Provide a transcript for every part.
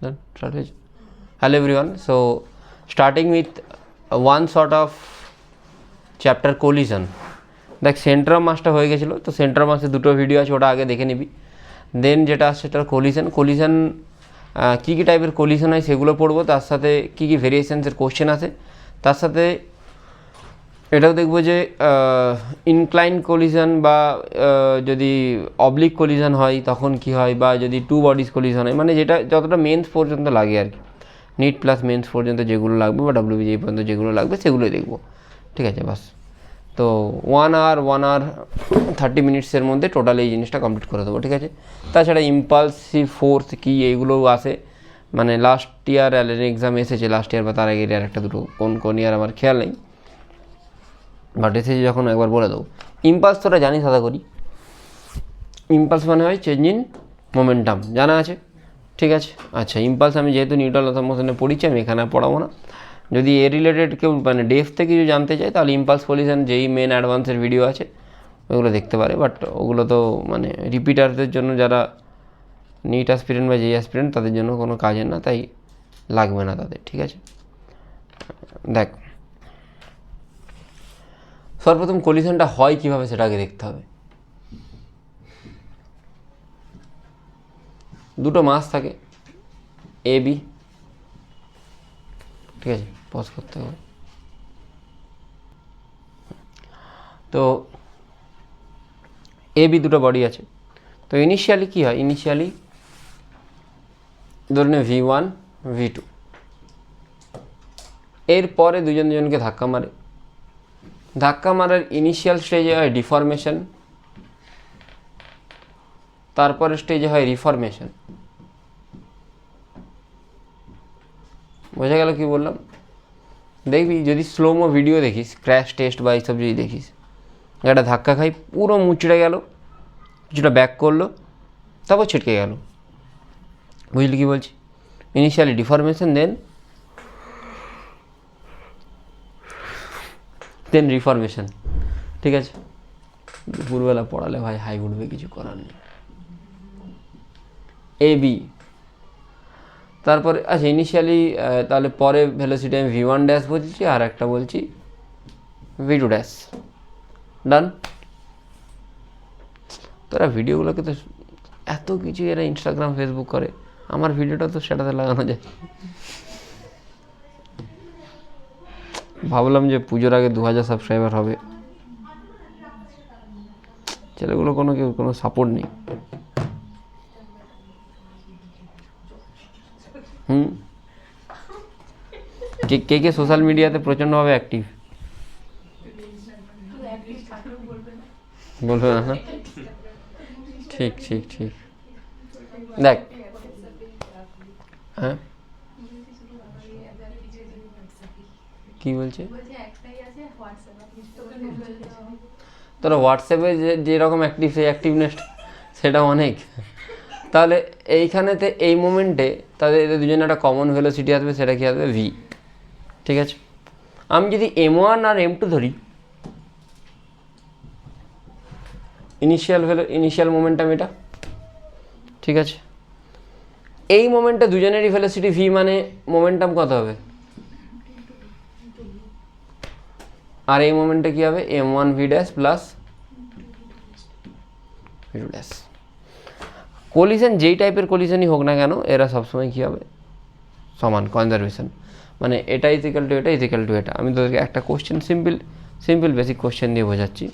Done. Start with. Hello everyone. So starting with one sort of chapter collision. দেখ Centrum মাসটা হয়ে গেছিলো, তো সেন্ট্রাম মাসে দুটো ভিডিও আছে, ওটা আগে দেখে নিবি। দেন যেটা আসছে সেটা কোলিশন কী কী টাইপের কোলিশন হয় সেগুলো পড়বো, তার সাথে কী কী ভেরিয়েশনসের কোশ্চেন আছে, তার সাথে এটাও দেখবো যে ইনক্লাইন কোলিশন বা যদি অবলিক কোলিশন হয় তখন কি হয়, বা যদি টু বডিজ কোলিশন হয়, মানে যেটা যতটা মেন্স পর্যন্ত লাগে আর কি, নিট প্লাস মেন্স পর্যন্ত যেগুলো লাগবে বা WBJEE পর্যন্ত যেগুলো লাগবে সেগুলোই দেখবো। ঠিক আছে, বাস। তো 1 আওয়ার 30 মিনিটসের মধ্যে টোটাল এই জিনিসটা কমপ্লিট করে দেবো। ঠিক আছে, তাছাড়া ইম্পালসিভ ফোর্স কী এইগুলোও আসে, মানে লাস্ট ইয়ার এক্সাম এসেছে, লাস্ট ইয়ার বা তার আগের ইয়ার একটা দুটো, কোন ইয়ার আমার খেয়াল নেই, বাট এসেছে যখন একবার বলে দেবো। ইম্পালস তোরা জানিস আশা করি, ইম্পালস মানে হয় চেঞ্জ ইন মোমেন্টাম, জানা আছে? ঠিক আছে, আচ্ছা। ইম্পালস আমি যেহেতু নিউটন লস অফ মোশনে পড়িছি, আমি এখানে পড়াবো না। যদি এ রিলেটেড কেউ মানে ডেপথে কিছু জানতে চায় তাহলে ইম্পালস কোলিশন যেই মেন অ্যাডভান্সের ভিডিও আছে ওগুলো দেখতে পারে, বাট ওগুলো তো মানে রিপিটারদের জন্য, যারা নিট অ্যাসপিরেন্ট বা যেই অ্যাসপিরেন্ট তাদের জন্য কোনো কাজের না, তাই লাগবে না তাদের। ঠিক আছে, দেখ সর্বপ্রথম কোলিশনটা হয় কীভাবে সেটা আগে দেখতে হবে। দুটো মাস থাকে এ বি, ঠিক আছে, পজ করতে হবে। তো এ বি দুটো বডি আছে। তো ইনিশিয়ালি কী হয়, ইনিশিয়ালি ধরে নে V1 V2, এরপরে দুজনকে ধাক্কা মারে। ধাক্কা মারার ইনিশিয়াল স্টেজে হয় ডিফরমেশন, তারপরে স্টেজে হয় রিফরমেশন। বোঝা গেল কি বললাম? দেখবি যদি স্লোমো ভিডিও দেখিস, ক্র্যাশ টেস্ট বা এইসব যদি দেখিস, একটা ধাক্কা খাই পুরো মুচড়ে গেল, কিছুটা ব্যাক করলো, তারপর ছিটকে গেল। বুঝলি কি বলছি? ইনিশিয়ালি ডিফরমেশন, দেন রিফরমেশন। ঠিক আছে, দুপুরবেলা পড়ালে ভাই হাই উঠবে, কিছু করার নেই। এ বি, তারপরে আচ্ছা ইনিশিয়ালি, তাহলে পরে ভেলোসিটি আমি V1 ড্যাশ বলছি, আর একটা বলছি V2 ড্যাশ। ডান। তোরা ভিডিওগুলোকে তো এত কিছু এরা ইনস্টাগ্রাম ফেসবুক করে, আমার ভিডিওটা তো সেটাতে লাগানো যায়। ভাবলাম যে পুজোর আগে 2000 সাবস্ক্রাইবার হবে, ছেলেগুলো কোনো সাপোর্ট নেই। কে সোশ্যাল মিডিয়াতে প্রচণ্ডভাবে অ্যাক্টিভ বলবে না? ঠিক ঠিক ঠিক। দেখ, হ্যাঁ কী বলছে, তোরা হোয়াটসঅ্যাপে যেরকম অ্যাক্টিভ, সেই অ্যাক্টিভনেস সেটা অনেক। তাহলে এইখানেতে এই মোমেন্টে তাদের এদের দুজনে একটা কমন ভেলোসিটি আসবে, সেটা কী আসবে? V। ঠিক আছে, আমি যদি M1 আর M2 ধরি, ইনিশিয়াল মোমেন্টাম এটা। ঠিক আছে, এই মোমেন্টে দুজনেরই ভেলোসিটি V, মানে মোমেন্টাম কত হবে? আর এই মোমেন্টে কী হবে? M1 V dash plus V2 dash. Collision যেই টাইপের কোলিশনই হোক না কেন, এরা সবসময় কী হবে? সমান, কনজারভেশন। মানে এটা ইজিক্যাল টু এটা, ইজিক্যাল টু এটা। আমি তোদেরকে একটা কোশ্চেন, সিম্পল বেসিক কোশ্চেন দিয়ে বোঝাচ্ছি,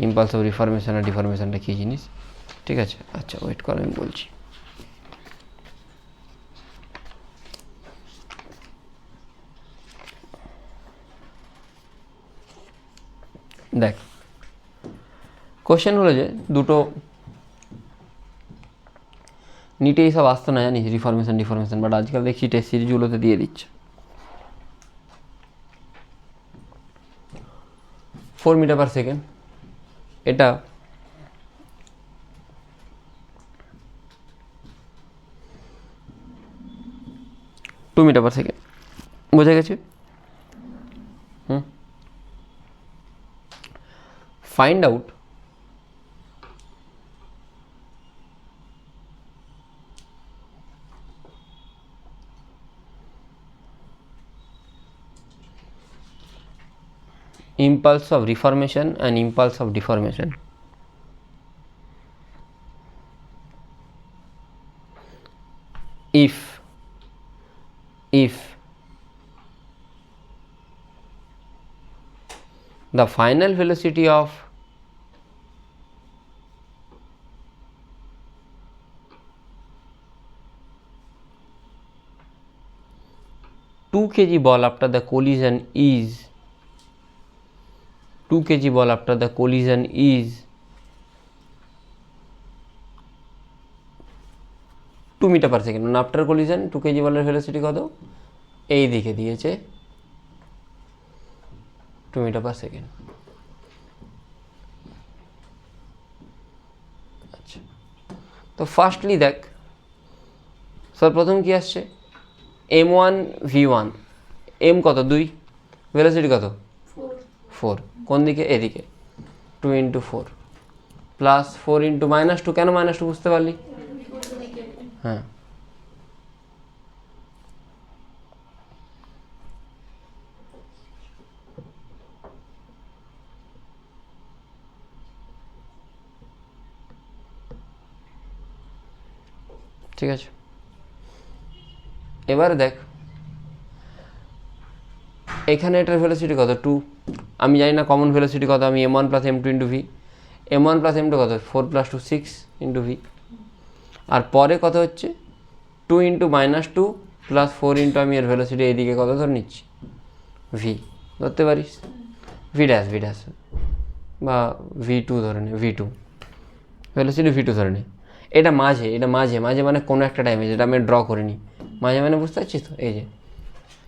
ইম্পালস অফ রিফরমেশন আর ডিফরমেশনটা কী জিনিস। ঠিক আছে, আচ্ছা ওয়েট কর, আমি বলছি। দেখ, কোশ্চেন হলো যে দুটো, নিটে এইসব আসতো না জানিস, রিফরমেশন ডিফরমেশন, বাট আজকাল দেখছি টেস্ট সিরিজগুলোতে দিয়ে দিচ্ছে। 4 মিটার পার সেকেন্ড, এটা টু মিটার পার সেকেন্ড। বোঝা গেছে? Find out impulse of reformation and impulse of deformation. If the final velocity of two kg ball after the collision is 2 kg ball after the collision is 2 metre per second, মানে after collision 2 KG বলের velocity কত, এই দিকে দিয়েছে 2 metre per second. আচ্ছা, তো firstly দেখ সর্বপ্রথম কি আসছে, m1 v1, m কত 2, ভেলোসিটি কত 4, কোন দিকে, এদিকে 2 × 4 প্লাস 4 × -2, কেন -2 বুঝতে পারলি? হ্যাঁ, ঠিক আছে। এবারে দেখ এখানে এটার ভেলোসিটি কত 2, আমি জানি না কমন ভেলোসিটি কত, আমি m1 + m2 × v, m1 + m2 কত 4 + 2 6 × v, আর পরে কত হচ্ছে 2 × -2 প্লাস 4 × আমি এর ভেলোসিটি এইদিকে কত ধরে নিচ্ছি v, ধরতে পারিস v ড্যাশ বা v2 ধরে নে, v2 ভেলোসিটি v2 ধরে নে। এটা মাঝে মানে কোনো একটা টাইমে, যেটা আমি ড্র করে নিই মাঝে, মানে বুঝতে পারছিস তো, এই যে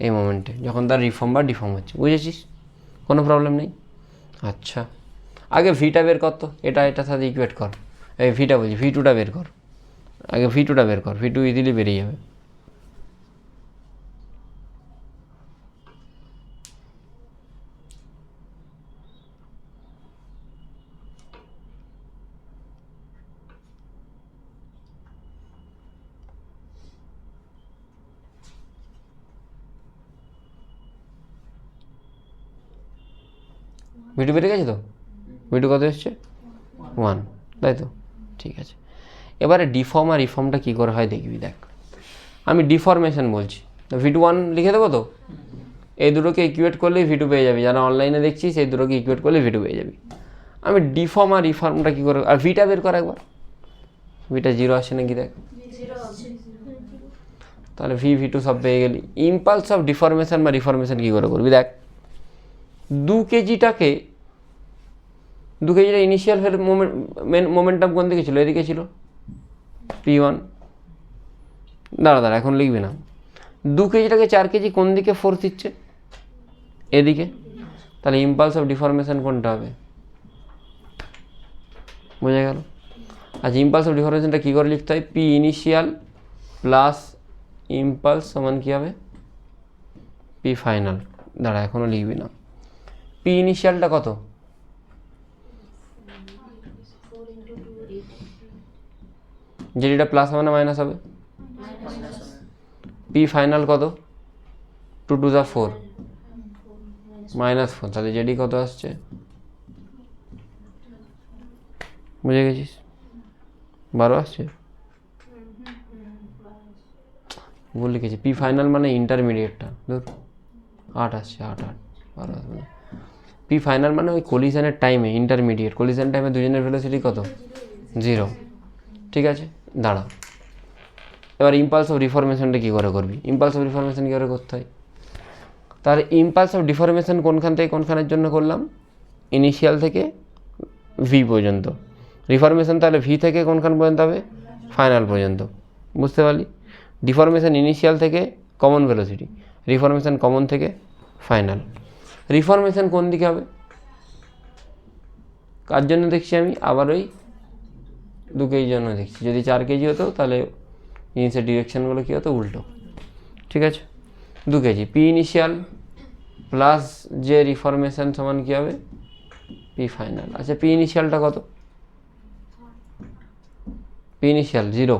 এই মোমেন্টে যখন তার রিফর্ম বা ডিফর্ম হচ্ছে, বুঝেছিস, কোনো প্রবলেম নেই। আচ্ছা, আগে ভিটা বের কর তো, এটার সাথে ইকুয়েট কর, এই ভিটা বলছি v2টা বের কর, আগে v2টা বের কর, v2 ইজিলি বেরিয়ে যাবে। ভিটু বেড়ে গেছে তো, ভিটু কত এসছে 1, তাই তো, ঠিক আছে। এবারে ডিফর্ম আর রিফর্মটা কী করে হয় দেখবি, দেখ আমি ডিফরমেশন বলছি, তো v2 1 লিখে দেবো তো, এই দুটোকে ইকুয়েট করলেই v2 পেয়ে যাবি, যারা অনলাইনে দেখছিস এই দুটোকে ইকুয়েট করলে v2 পেয়ে যাবি। আমি ডিফর্ম আর রিফর্মটা কী করে, আর ভিটা বের কর একবার, ভিটা 0 আসে নাকি দেখ, তাহলে v2 সব পেয়ে গেলি। ইম্পালস অফ ডিফরমেশন বা রিফরমেশন কী করে করবি, দেখ 2 কেজিটা ইনিশিয়াল মোমেন্টাম কোন দিকে ছিল, এদিকে ছিল p1, দাঁড়া এখন লিখবি না, 2 কেজিটাকে 4 কেজি কোন দিকে ফোর্স দিচ্ছে, এদিকে, তাহলে ইম্পালস অফ ডিফরমেশন কোনটা হবে, বোঝা গেল। আচ্ছা, ইম্পালস অফ ডিফরমেশনটা কী করে লিখতে হয়, পি ইনিশিয়াল প্লাস ইম্পালস সমান কী হবে, পি ফাইনাল, দাঁড়া এখনও লিখবি না, পি ইনিশিয়ালটা কত, যেটা প্লাস মানে মাইনাস হবে, পি ফাইনাল কত 2 × 4 -4, তাহলে যেডি কত আসছে, বুঝে গেছিস, 12 আসছে, ভুল লিখেছি, পি ফাইনাল মানে ইন্টারমিডিয়েটটা, ধর 8 আসছে, 8 12 আসবে না, পি ফাইনাল মানে ওই কলিশনের টাইমে ইন্টারমিডিয়েট, কলিশন টাইমে দুজনের ভেলোসিটি কত 0, ঠিক আছে। দাঁড়া এবার ইম্পালস অফ রিফরমেশনটা কী করে করবি, ইম্পালস অফ রিফরমেশন কী করে করতে হয়, তার ইম্পালস অফ ডিফরমেশন কোনখান থেকে কোনখানের জন্য করলাম, ইনিশিয়াল থেকে ভি পর্যন্ত, রিফরমেশন তাহলে ভি থেকে কোনখান পর্যন্ত হবে, ফাইনাল পর্যন্ত, বুঝতে পারলি। ডিফরমেশন ইনিশিয়াল থেকে কমন ভেলোসিটি, রিফরমেশন কমন থেকে ফাইনাল। রিফরমেশন কোন দিকে হবে, কার জন্য দেখছি আমি, আবার ওই 2 কেজির জন্য দেখছি, যদি 4 কেজি হতো তাহলে জিনিসের ডিরেকশানগুলো কী হতো, উল্টো, ঠিক আছে। 2 কেজি পি ইনিশিয়াল প্লাস যে রিফরমেশন সমান কী হবে, পি ফাইনাল। আচ্ছা, পি ইনিশিয়ালটা কত, পি ইনিশিয়াল 0,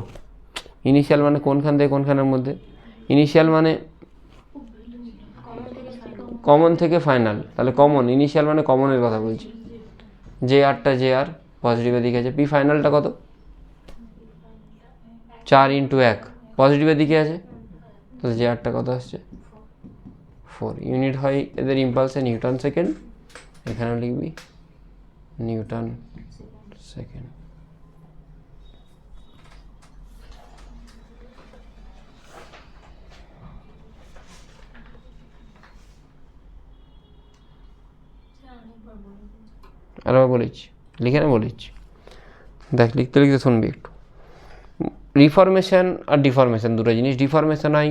ইনিশিয়াল মানে কোনখান থেকে কোনখানের মধ্যে, ইনিশিয়াল মানে কমন থেকে ফাইনাল, তাহলে কমন ইনিশিয়াল মানে কমনের কথা বলছি, যে আরটা যে আর পজিটিভের দিকে আছে, পি ফাইনালটা কত 4 ইন্টু 1 পজিটিভের দিকে আছে, তাহলে যে আরটা কত আসছে 4। ইউনিট হয় এদের ইম্পালসে নিউটন সেকেন্ড, এখানেও লিখবি নিউটন সেকেন্ড। আরেকবার বলেছি, লিখে না বলেছি, দেখ লিখতে লিখতে শুনবি একটু। রিফরমেশন আর ডিফরমেশন দুটো জিনিস। ডিফরমেশন হয়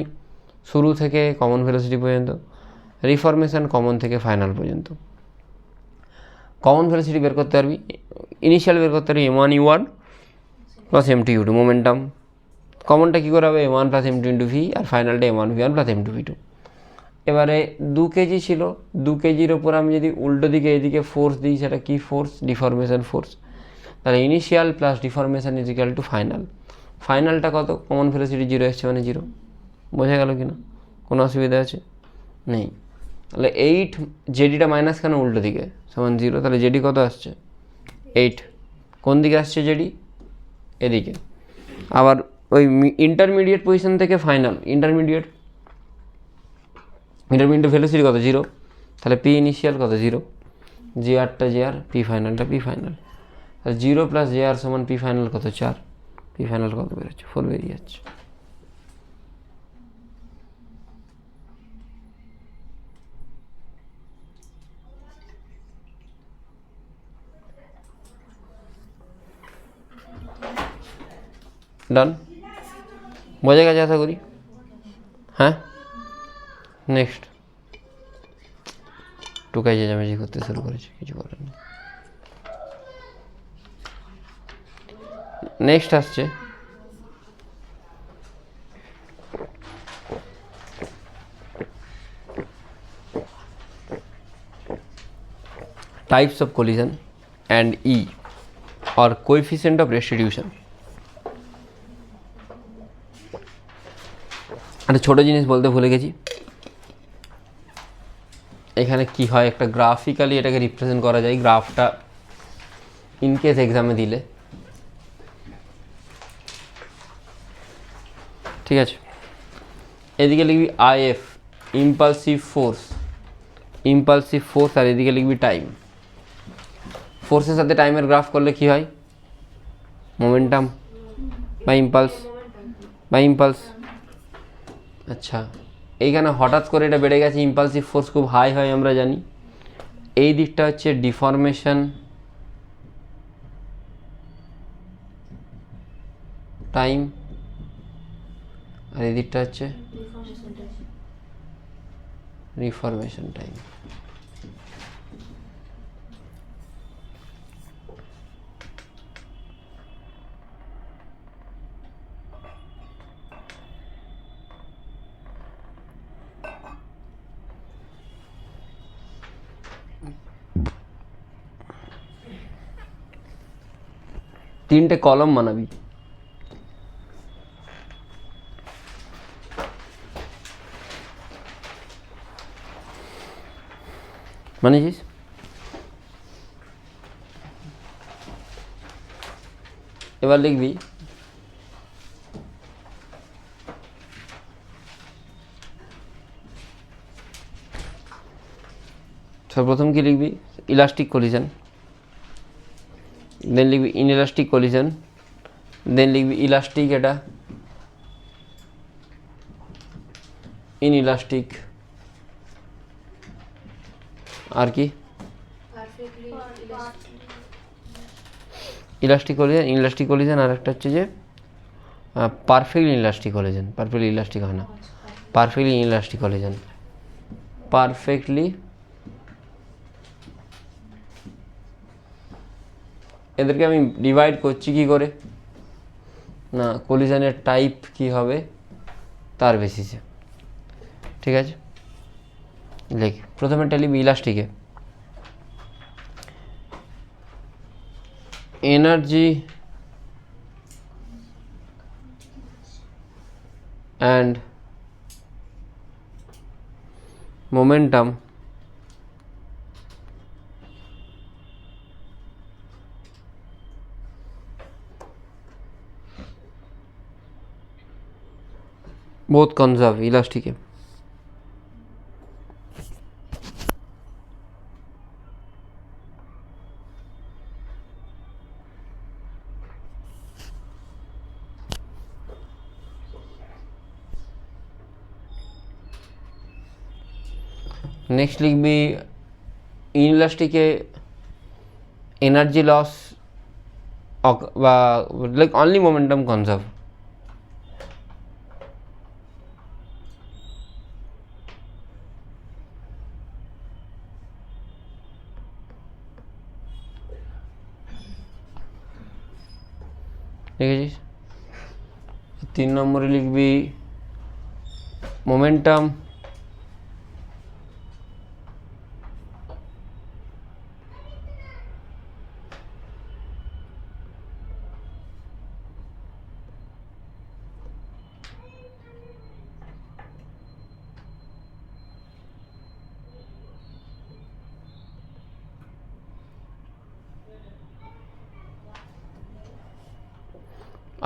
শুরু থেকে কমন ভেলোসিটি পর্যন্ত, রিফরমেশন কমন থেকে ফাইনাল পর্যন্ত। কমন ভেলোসিটি বের করতে পারবি, ইনিশিয়াল বের করতে পারবি m1u1 প্লাস m2u2 মোমেন্টাম। কমনটা কী করে হবে m1 plus m2 into v, আর ফাইনালটা m1v1 প্লাস m2v2। এবারে 2 কেজি ছিল, 2 কেজির ওপর আমি যদি উল্টো দিকে এদিকে ফোর্স দিই, সেটা কি ফোর্স, ডিফরমেশন ফোর্স। তাহলে initial plus deformation is equal to final. ফাইনালটা কত, কমন ভেলোসিটি 0 এসছে মানে 0। বোঝা গেল কি না, কোনো অসুবিধা আছে নেই? তাহলে 8 জেডিটা মাইনাস কেন উল্টো দিকে সমান 0, তাহলে জেডি কত আসছে 8। কোন দিকে আসছে জেডি, এদিকে। আবার ওই ইন্টারমিডিয়েট পজিশন থেকে ফাইনাল, ইন্টারমিডিয়েট ভেলোসিটি কত 0, তাহলে পি ইনিশিয়াল কত 0, যে আরটা যে আর, পি ফাইনালটা পি ফাইনাল। তাহলে 0 প্লাস যে আর সমান পি ফাইনাল কত 4, পি ফাইনাল কত বেরোচ্ছে 4 বেরিয়ে যাচ্ছে। ডান, বোঝা গেছে আশা করি। হ্যাঁ, নেক্সট টুকাই চেঁচামেচি করতে শুরু করেছে, কিছু করার নেই। নেক্সট আসছে types of collision and E or coefficient of restitution। একটা ছোটো জিনিস বলতে ভুলে গেছি, এখানে কি হয় একটা গ্রাফিক্যালি এটাকে রিপ্রেজেন্ট করা যায়। গ্রাফটা ইনকেস এক্সামে দিলে, ঠিক আছে, এদিকে লিখবি আইএফ ইম্পালসিভ ফোর্স, আর এদিকে লিখবি টাইম। ফোর্সের সাথে টাইমের গ্রাফ করলে কি হয়, মোমেন্টাম বা ইম্পালস। আচ্ছা, এইখানে হঠাৎ করে এটা বেড়ে গেছে, ইম্পালসিভ ফোর্স খুব হাই হয় আমরা জানি। এই দিকটা হচ্ছে ডিফরমেশন টাইম, আর এই দিকটা হচ্ছে রিফরমেশন টাইম। তিনটে কলম বানাবি, মানেছিস? এবার লিখবি সর্বপ্রথম কি লিখবি, ইলাস্টিক কলিশন, দেন লিখবি ইনইলাস্টিক কলিশন, দেন লিখবি ইলাস্টিক, এটা ইনইলাস্টিক, আর কি ইলাস্টিক কলিশন, ইনইলাস্টিক কলিশন, আর একটা হচ্ছে যে perfectly elastic collision. Perfectly elastic হয় না, পারফেক্টলি ইনইলাস্টিক কলিশন। পারফেক্টলি, এদেরকে আমি ডিভাইড করছি কি করে না, কলিশনের টাইপ কি হবে তার বেসিসে, ঠিক আছে। লিখ প্রথমে লিখবি ইলাস্টিকে energy and momentum both conserve ইলাস্টিকে। নেক্সট লিখবি ইনইলাস্টিকে এনার্জি লস বা লাইক অনলি মোমেন্টাম কনজার্ভ। দেখেছিস? 3 নম্বরে লিখবি মোমেন্টাম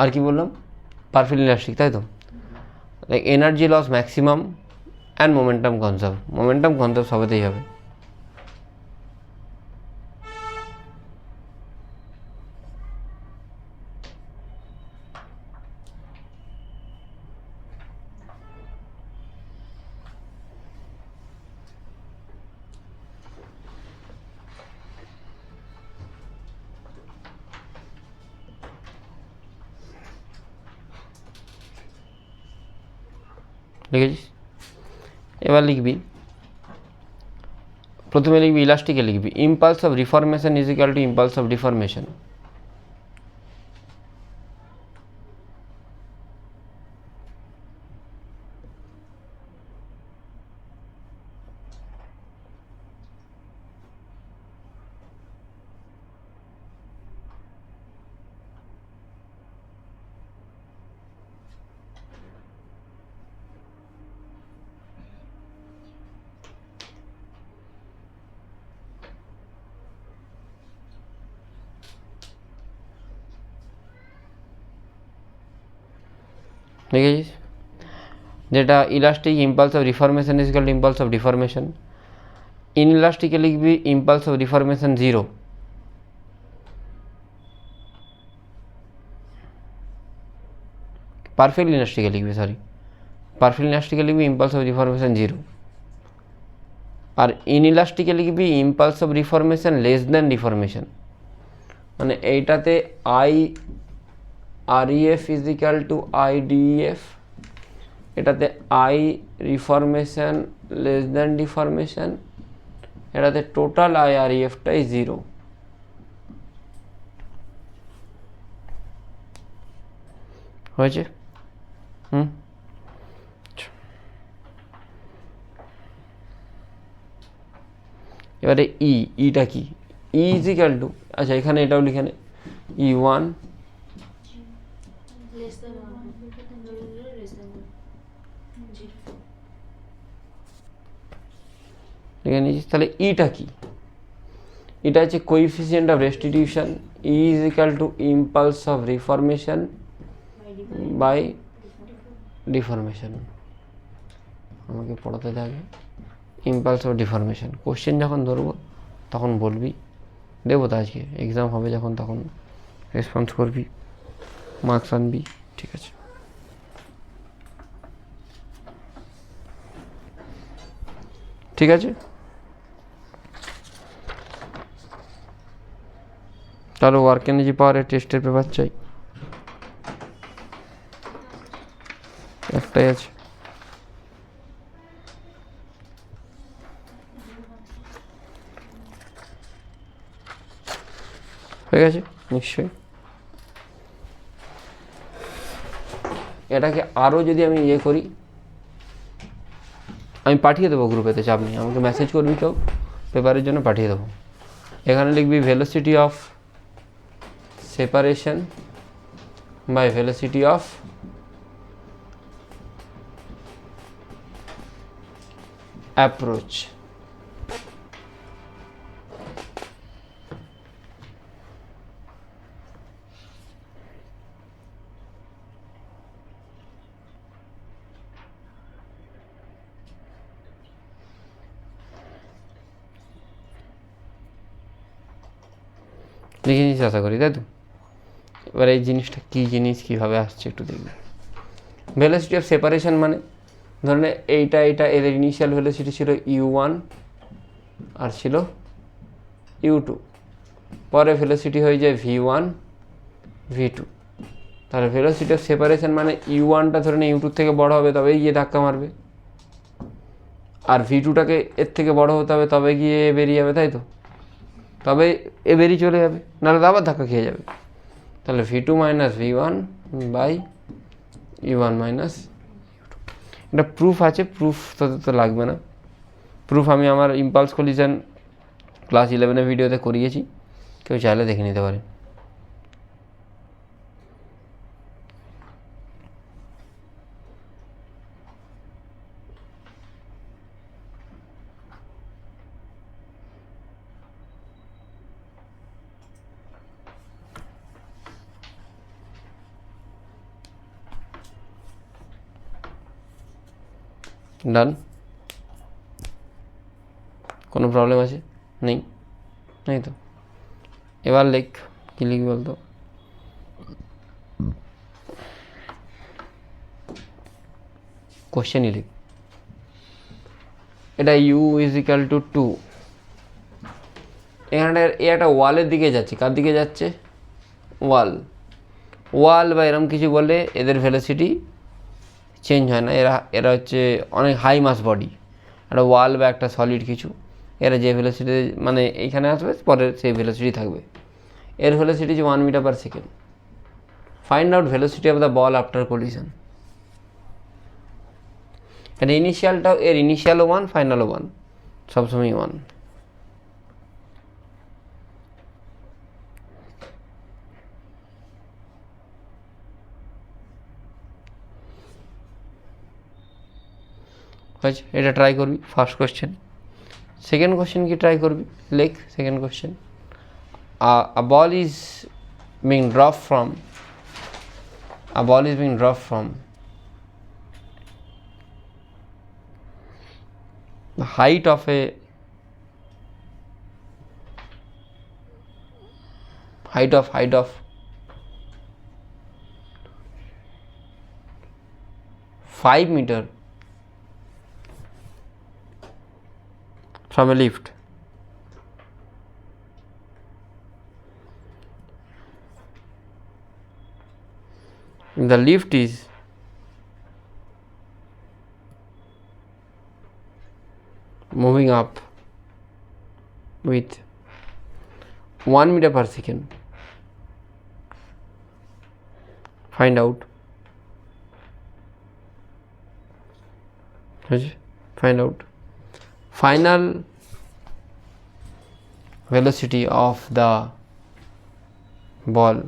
আর কি বললাম, পারফেক্টলি ইলাস্টিক, তাই তো? Like energy loss maximum and momentum conserve. Momentum conserve সবেতেই হবে। লিখেছিস? এবার লিখবি, প্রথমে লিখবি ইলাস্টিকে লিখবি impulse of reformation is equal to impulse of deformation. দেখেছিস? যেটা elastic impulse of reformation is equal to impulse of deformation. ইনইলাস্টিকে লিখবি ইম্পালস অফ রিফরমেশন 0। পারফেক্ট ইলাস্টিকে লিখবি, সরি, পারফেক্ট ইলাস্টিকে লিখবি ইম্পালস অফ রিফরমেশন 0। আর ইনইলাস্টিকে লিখবি impulse of reformation less than deformation. মানে এইটাতে I REF is equal two IDEF, এটাতে I reformation less than deformation, এটাতে টোটাল IREFটাই 0। হয়েছে? এবারে ইটা কি? ইজ ইকুয়াল টু, আচ্ছা এখানে এটাও লিখে নে, E1 লিখে নিয়েছিস। তাহলে ইটা কি? এটা হচ্ছে coefficient of restitution, is equal to impulse of reformation by deformation. আমাকে পড়াতে থাকে ইম্পালস অফ ডিফরমেশন। কোশ্চেন যখন ধরবো তখন বলবি, দেবো তো আজকে, এক্সাম হবে যখন তখন রেসপন্স করবি, মার্কস আনবি, ঠিক আছে? ঠিক আছে, তাহলে ওয়ার্ক এনার্জি পাওয়ারের টেস্টের পেপার চাই, একটাই আছে। হয়ে গেছে নিশ্চয়ই। এটাকে আরও যদি আমি করি, আমি পাঠিয়ে দেবো গ্রুপেতে, চাপ নেই, আমাকে মেসেজ করবি, কেউ পেপারের জন্য পাঠিয়ে দেবো। এখানে লিখবি velocity of separation by velocity of approach. লিখে নিচ্ছি আশা করি, তাই তো? এবার এই জিনিসটা কী জিনিস, কীভাবে আসছে একটু দেখবে। ভেলোসিটি অফ সেপারেশন মানে ধরুন এইটা এদের ইনিশিয়াল ভেলোসিটি ছিল u1 আর ছিল u2, পরে ভেলোসিটি হয়ে যায় v1 v2। তাহলে ভেলোসিটি অফ সেপারেশন মানে u1টা ধরে নিয়ে u2 থেকে বড় হবে তবেই গিয়ে ধাক্কা মারবে, আর v2টাকে এর থেকে বড় হতে হবে তবে গিয়ে বেরিয়ে যাবে, তাই তো? তবে এ বেরিয়ে চলে যাবে, নাহলে তো আবার ধাক্কা খেয়ে যাবে। তাহলে v2 minus v1 by u1 minus u2। এটা প্রুফ আছে, প্রুফ তো লাগবে না। প্রুফ আমি আমার ইম্পালস কলিশন ক্লাস 11 ভিডিওতে করিয়েছি, কেউ চাইলে দেখে নিতে পারে। ডান? কোনো প্রবলেম আছে? নেই, নেই তো? এবার লিখ, কী লিখবি বলতো? কোশ্চেনই লিখ। এটা u ইজ ইকাল টু 2, এখানে এ একটা ওয়ালের দিকে যাচ্ছে। কার দিকে যাচ্ছে? ওয়াল বা এরম কিছু বললে এদের ভেলোসিটি চেঞ্জ হয় না। এরা হচ্ছে অনেক হাই মাস বডি, একটা ওয়াল বা একটা সলিড কিছু, এরা যে ভেলোসিটি মানে এইখানে আসবে পরে সেই ভেলোসিটি থাকবে। এর ভেলোসিটি হচ্ছে 1 metre per second. Find out velocity of the ball after collision. এর ইনিশিয়ালটাও, এর ইনিশিয়ালও 1, ফাইনালও 1, সবসময় 1। হয়েছে, এটা ট্রাই করবি ফার্স্ট কোশ্চেন। সেকেন্ড কোশ্চেন কি ট্রাই করবি? লেখ second question. A ball is being dropped from the height of 5 meter from a lift. The lift is moving up with 1 meter per second. Find out. Find out final velocity of the ball.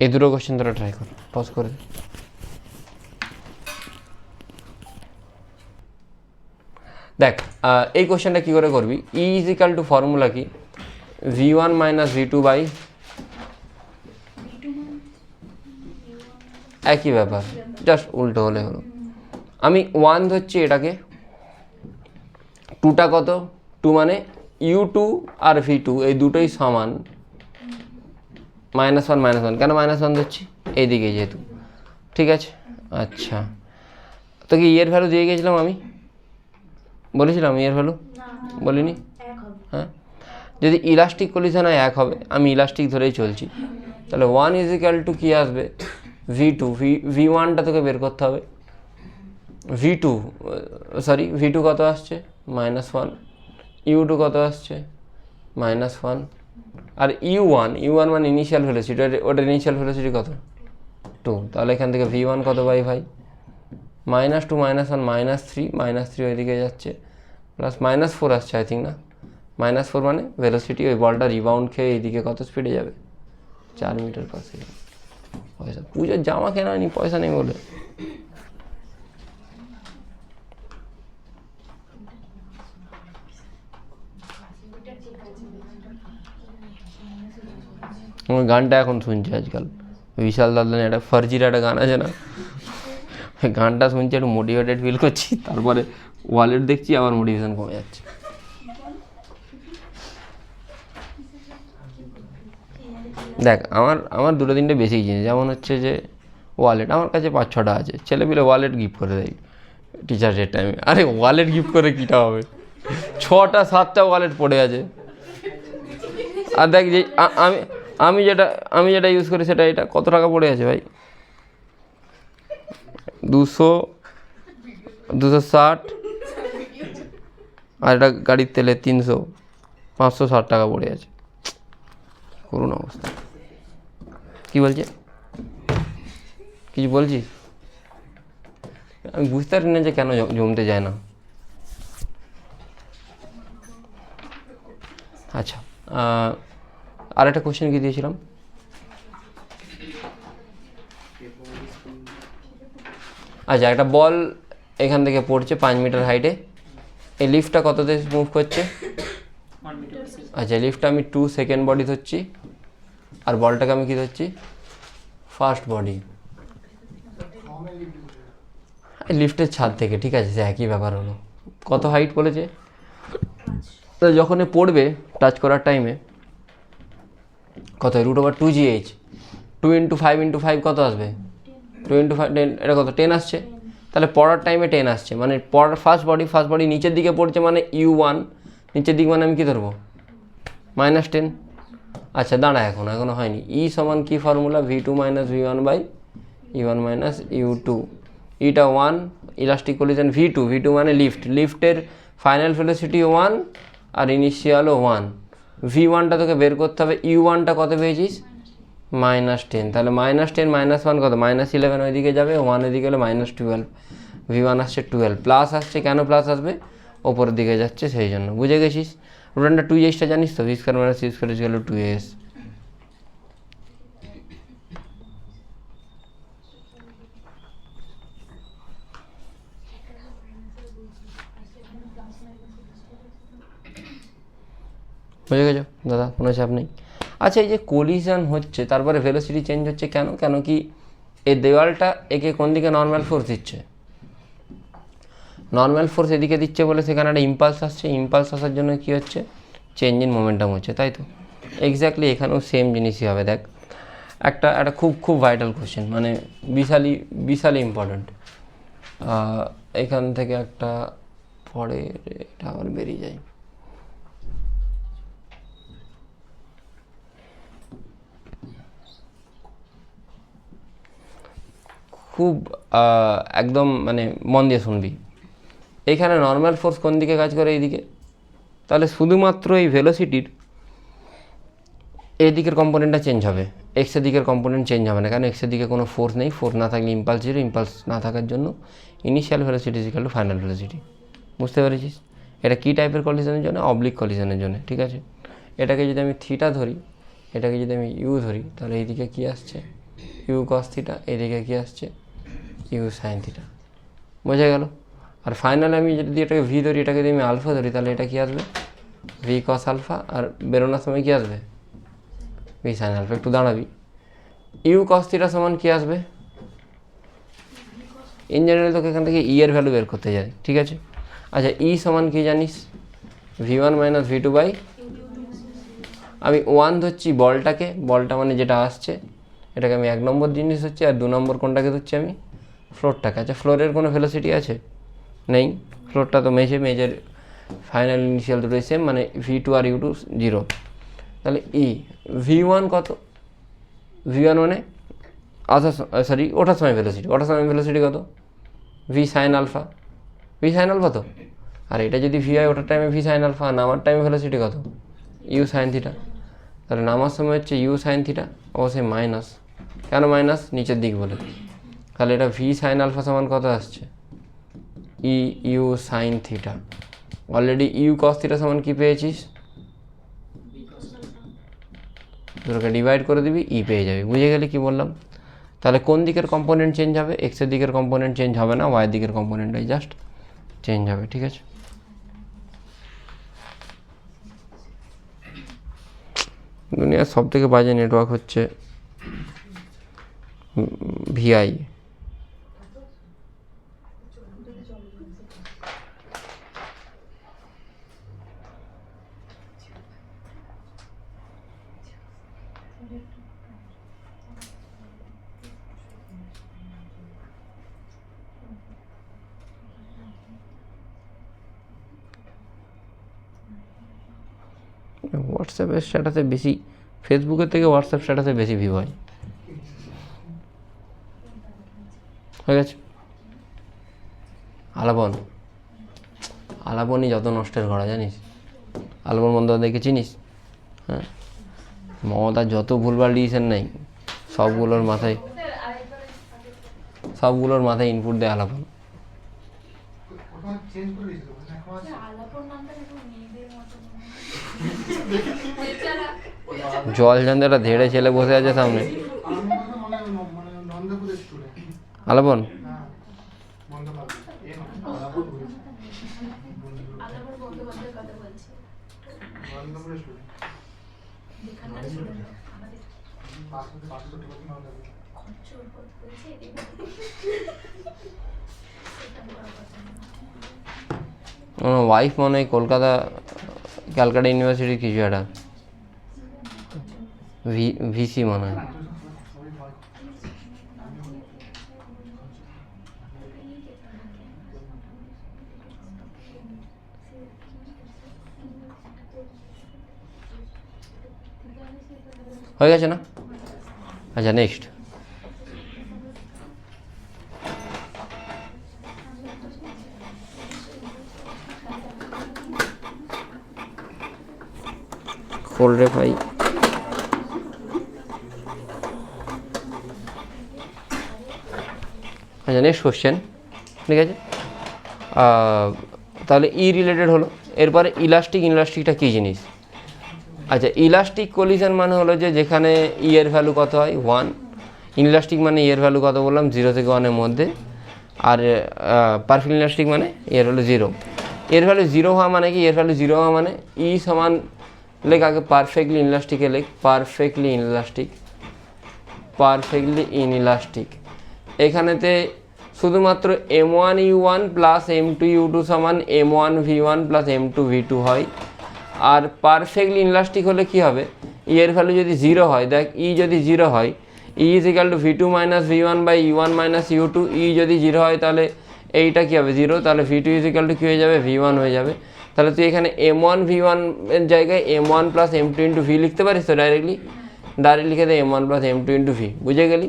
এই দুটো question তোরা try কর, pause করে। দেখ এই কোশ্চেনটা কী করে করবি। ই ইজ ইকাল টু ফর্মুলা কি? v1 মাইনাস v2 বাই, একই ব্যাপার, জাস্ট উল্টো হলে হলো। আমি 1 ধরছি এটাকে, 2টা কত? 2 মানে u2 আর v2 এই দুটোই সমান -1 কেন -1 ধরছি? এইদিকে যেহেতু, ঠিক আছে। আচ্ছা, তোকে ইয়ের ভ্যালু দিয়ে গেছিলাম আমি, বলেছিলাম ইয়ের ভ্যালু? বলিনি? হ্যাঁ, যদি ইলাস্টিক কলিশন হয় 1 হবে, আমি ইলাস্টিক ধরেই চলছি। তাহলে 1 ইজ ইকাল টু কী আসবে? v2, v1টা তোকে বের করতে হবে। v2 কত আসছে? -1। u2 কত আসছে? -1। আর u1 মানে ইনিশিয়াল ভেলোসিটি, ওটার ইনিশিয়াল ভেলোসিটি কত? 2। তাহলে এখান থেকে v1 কত পাই ভাই? -2 -1 -3 ওইদিকে যাচ্ছে, প্লাস -4 আসছে আই থিঙ্ক, না? -4 মানে ভেলোসিটি ওই বলটা রিবাউন্ড খেয়ে এইদিকে কত স্পিডে যাবে? 4 মিটার পার সেকেন্ড। পয়সা, পুজোর জামা কেনা হয়নি, পয়সা নেই বলে। আমার গানটা এখন শুনছি আজকাল, বিশাল দাদলানি একটা ফার্জির একটা গান আছে না, ওই গানটা শুনছি, একটু মোটিভেটেড ফিল করছি, তারপরে ওয়ালেট দেখছি আবার মোটিভেশন কমে যাচ্ছে। দেখ আমার আমার দুটো তিনটে বেসিক জিনিস, যেমন হচ্ছে যে ওয়ালেট, আমার কাছে 5-6টা আছে, ছেলেপিলে ওয়ালেট গিফট করে দেয় টিচার্সের টাইমে। আরে ওয়ালেট গিফট করে কীটা হবে, 6টা-7টা ওয়ালেট পড়ে আছে। আর দেখ যে আমি আমি যেটা ইউজ করি সেটা এটা কত টাকা পড়ে আছে ভাই, 260, আর এটা গাড়ির তেলে 300, 560 টাকা পড়ে আছে। করুন অবস্থা। কি বলছে, কিছু বলছিস? আমি বুঝতে পারি না যে কেন জমতে যায় না। আচ্ছা, আর একটা কোশ্চেন কি দিয়েছিলাম? আচ্ছা, একটা বল এখান থেকে পড়ছে 5 মিটার হাইটে, এই লিফটটা কততে মুভ করছে? আচ্ছা, লিফটটা আমি 2 সেকেন্ড বডি ধরছি, আর বলটাকে আমি কি ধরছি? First body. লিফটের ছাদ থেকে, ঠিক আছে, সে একই ব্যাপার হলো। কত হাইট বলেছে? তো যখন এ পড়বে টাচ করার টাইমে কত, √2gh, 2 × 5 × 5 কত আসবে? 2 × 5 10, এটা কত? 10 আসছে। তাহলে পড়ার টাইমে 10 আসছে, মানে পড়ার ফার্স্ট বডি নিচের দিকে পড়ছে, মানে u1 নিচের দিক, মানে আমি কী ধরবো? -10। আচ্ছা দাঁড়া, এখনও হয়নি। ই সমান কি ফর্মুলা? v2 - v1/u1 - u2। এটা 1, ইলাস্টিক কলিশন v2 মানে লিফটের ফাইনাল ভেলোসিটি 1 আর ইনিশিয়ালও 1। v1টা তোকে বের করতে হবে। u1টা কত পেয়েছিস? -10। তাহলে -10 - 1 কত? -11। ওইদিকে যাবে, 1 এদিকে হলে -12। v1 আসছে 12, প্লাস আসছে। কেন প্লাস আসবে? ওপরের দিকে যাচ্ছে সেই জন্য। বুঝে গেছিস? রুটনটা 2s জানিস তো, v² - c² = 2s। বুঝে গেছো দাদা? কোনো চাপ নেই। আচ্ছা, এই যে কলিশন হচ্ছে তারপরে ভেলোসিটি চেঞ্জ হচ্ছে কেন? কেন কি এই দেওয়ালটা একে কোন দিকে নর্মাল ফোর্স দিচ্ছে? নর্মাল ফোর্স এদিকে দিচ্ছে বলে সেখানে একটা ইম্পালস আসছে। ইম্পালস আসার জন্য কি হচ্ছে? চেঞ্জ ইন মোমেন্টাম হচ্ছে, তাই তো? এক্স্যাক্টলি এখানেও সেম জিনিসই হবে। দেখ, একটা খুব ভাইটাল কোশ্চেন, মানে বিশালই ইম্পর্ট্যান্ট। এখান থেকে একটা পরে, এটা আবার বেরিয়ে যায়। খুব একদম মানে মন দিয়ে শুনবি। এখানে নর্মাল ফোর্স কোন দিকে কাজ করে? এইদিকে। তাহলে শুধুমাত্র এই ভেলোসিটির এই দিকের কম্পোনেন্টটা চেঞ্জ হবে, এক্সের দিকের কম্পোনেন্ট চেঞ্জ হবে না। কারণ এক্সের দিকে কোনো ফোর্স নেই, ফোর্স না থাকলে ইম্পালস জিরো, ইম্পালস না থাকার জন্য ইনিশিয়াল ভেলোসিটি = ফাইনাল ভেলোসিটি। বুঝতে পেরেছিস? এটা কী টাইপের কলিশনের জন্য? অবলিক কলিশনের জন্য, ঠিক আছে? এটাকে যদি আমি থিটা ধরি, এটাকে যদি আমি ইউ ধরি, তাহলে এইদিকে কী আসছে? U cos theta. এইদিকে কী আসছে? U sine theta. বোঝা গেল? আর ফাইনাল আমি যদি এটাকে ভি ধরি, এটাকে যদি আমি আলফা ধরি, তাহলে এটা কী আসবে? V cos alpha. আর বেরোনোর সময় কী আসবে? V sine alpha. একটু দাঁড়াবি। ইউ কস থিটা সমান কী আসবে? ইন জেনারেল তোকে এখান থেকে ই এর ভ্যালু বের করতে যায়, ঠিক আছে? আচ্ছা, ই সমান কি জানিস? v1 - v2 বাই, আমি 1 ধরছি বলটা মানে যেটা আসছে, এটাকে আমি 1 নম্বর জিনিস হচ্ছে, আর 2 নম্বর কোনটাকে ধরছি? আমি ফ্লোরটাকে। আচ্ছা, ফ্লোরের কোনো ভেলোসিটি আছে? নেই। ফ্লোরটা তো মেজের ফাইনাল ইনিশিয়াল দুটোই সেম, মানে v2 আর u2 0। তাহলে ই v1 কত? v1 মানে ওঠার সময় ভেলোসিটি কত? V sine alpha. তো। আর এটা যদি ভি হয় ওটার টাইমে ভি সাইন আলফা, নামার টাইমে ভেলোসিটি কত? U sine theta. তাহলে নামার সময় হচ্ছে ইউ সাইন থিটা, অবশ্যই মাইনাস। কেন মাইনাস? নিচের দিক বলে। তাহলে এটা ভি সাইন আলফা সমান কত আসছে? E u sine theta. Already u cos theta সমান কি পেয়েছিস? দুটোকে ডিভাইড করে দিবি, ই পেয়ে যাবি। বুঝে গেলে কি বললাম? তাহলে কোন দিকের কম্পোনেন্ট চেঞ্জ হবে? এক্সের দিকের কম্পোনেন্ট চেঞ্জ হবে না, ওয়াইয়ের দিকের কম্পোনেন্টটাই জাস্ট চেঞ্জ হবে, ঠিক আছে? দুনিয়ার সব থেকে বাজে নেটওয়ার্ক হচ্ছে ভিআই। হোয়াটসঅ্যাপের স্ট্যাটাসে বেশি, ফেসবুকের থেকে হোয়াটসঅ্যাপ স্ট্যাটাসে বেশি ভিউ হয়। হয়ে গেছে। আলাপন, আলাপনই যত নষ্টের ঘোড়া জানিস। আলাপন বন্দ্যোপাধ্যায়কে চিনিস? হ্যাঁ, মমতার যত ভুলভাল ডিসিশন নেই সবগুলোর মাথায় ইনপুট দেয় আলাপন। জল জানতে একটা ধেড়ে ছেলে বসে আছে সামনে। আলাপন ওয়াইফ মনে হয় কলকাতা ক্যালকাটা ইউনিভার্সিটির কিছু একটা ভিসি মনে হয়। হয়ে গেছে না? আচ্ছা, নেক্সট। খোল রে ভাই। আচ্ছা, নেক্সট কোশ্চেন। ঠিক আছে, তাহলে ই রিলেটেড হলো। এরপরে ইলাস্টিকটা কী জিনিস? আচ্ছা, ইলাস্টিক কলিশন মানে হলো যে যেখানে ই এর ভ্যালু কত হয় 1, ইনইলাস্টিক মানে ই এর ভ্যালু কত বললাম 0 থেকে 1-এর মধ্যে, আর পারফেক্ট ইলাস্টিক মানে এর হলো 0। এর ভ্যালু 0 হওয়া মানে কি? এর ভ্যালু 0 হওয়া মানে ই সমান লেখ আগে পারফেক্টলি ইনইলাস্টিকে লেখ, পারফেক্টলি ইনইলাস্টিক। এখানেতে শুধুমাত্র m1u1 প্লাস m2u2 সমান m1v1 প্লাস m2v2 হয়। আর পারফেক্টলি ইনইলাস্টিক হলে কি হবে? ই এর ভ্যালু যদি 0 হয়, দেখ ই যদি 0 হয়, e is equal to v2 minus v1 by u1 minus u2। E যদি 0 হয় তাহলে এইটা কী হবে? 0। তাহলে v2 ইজ ইকাল টু কী হয়ে যাবে? v1 হয়ে যাবে। তাহলে তুই এখানে m1 v1 এর জায়গায় m1 plus m2 into v লিখতে পারিস তো ডাইরেক্টলি লিখে দে m1 plus m2 into v। বুঝে গেলি?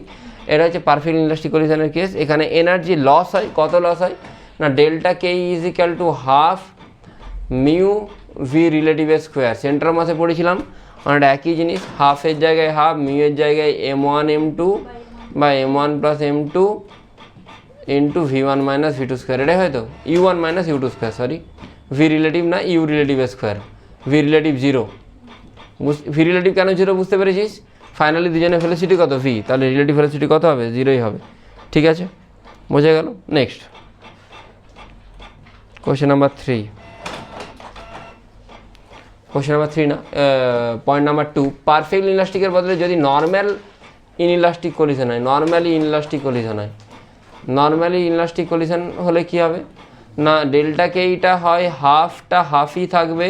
এটা হচ্ছে পারফেক্ট ইনইলাস্টিক কলিশনের কেস। এখানে এনার্জি লস হয়। কত লস হয় না? Delta K is equal to half mu V relative square. Centre মাসে পড়েছিলাম, অনেকটা একই জিনিস। হাফের জায়গায় হাফ, মিউ এর জায়গায় m1 m2 বা m1 plus m2 into v1 minus v2 square. এটাই হয়তো u1 minus u2 square, sorry v relative না, u relative square. V relative 0। V relative কেন 0 বুঝতে পেরেছিস? ফাইনালি দুজনের ভেলোসিটি কত? ভি, তাহলে রিলেটিভ ভেলোসিটি কত হবে? 0ই হবে। ঠিক আছে, বোঝা গেল? Next question number 3। Question number 3 না, পয়েন্ট নাম্বার 2। পারফেক্ট ইনইলাস্টিকের বদলে যদি নর্মাল ইনইলাস্টিক কলিশন হয়, নর্মালি ইনইলাস্টিক কলিশন হলে কি হবে না? ডেল্টা কেইটা হয় হাফটা হাফই থাকবে,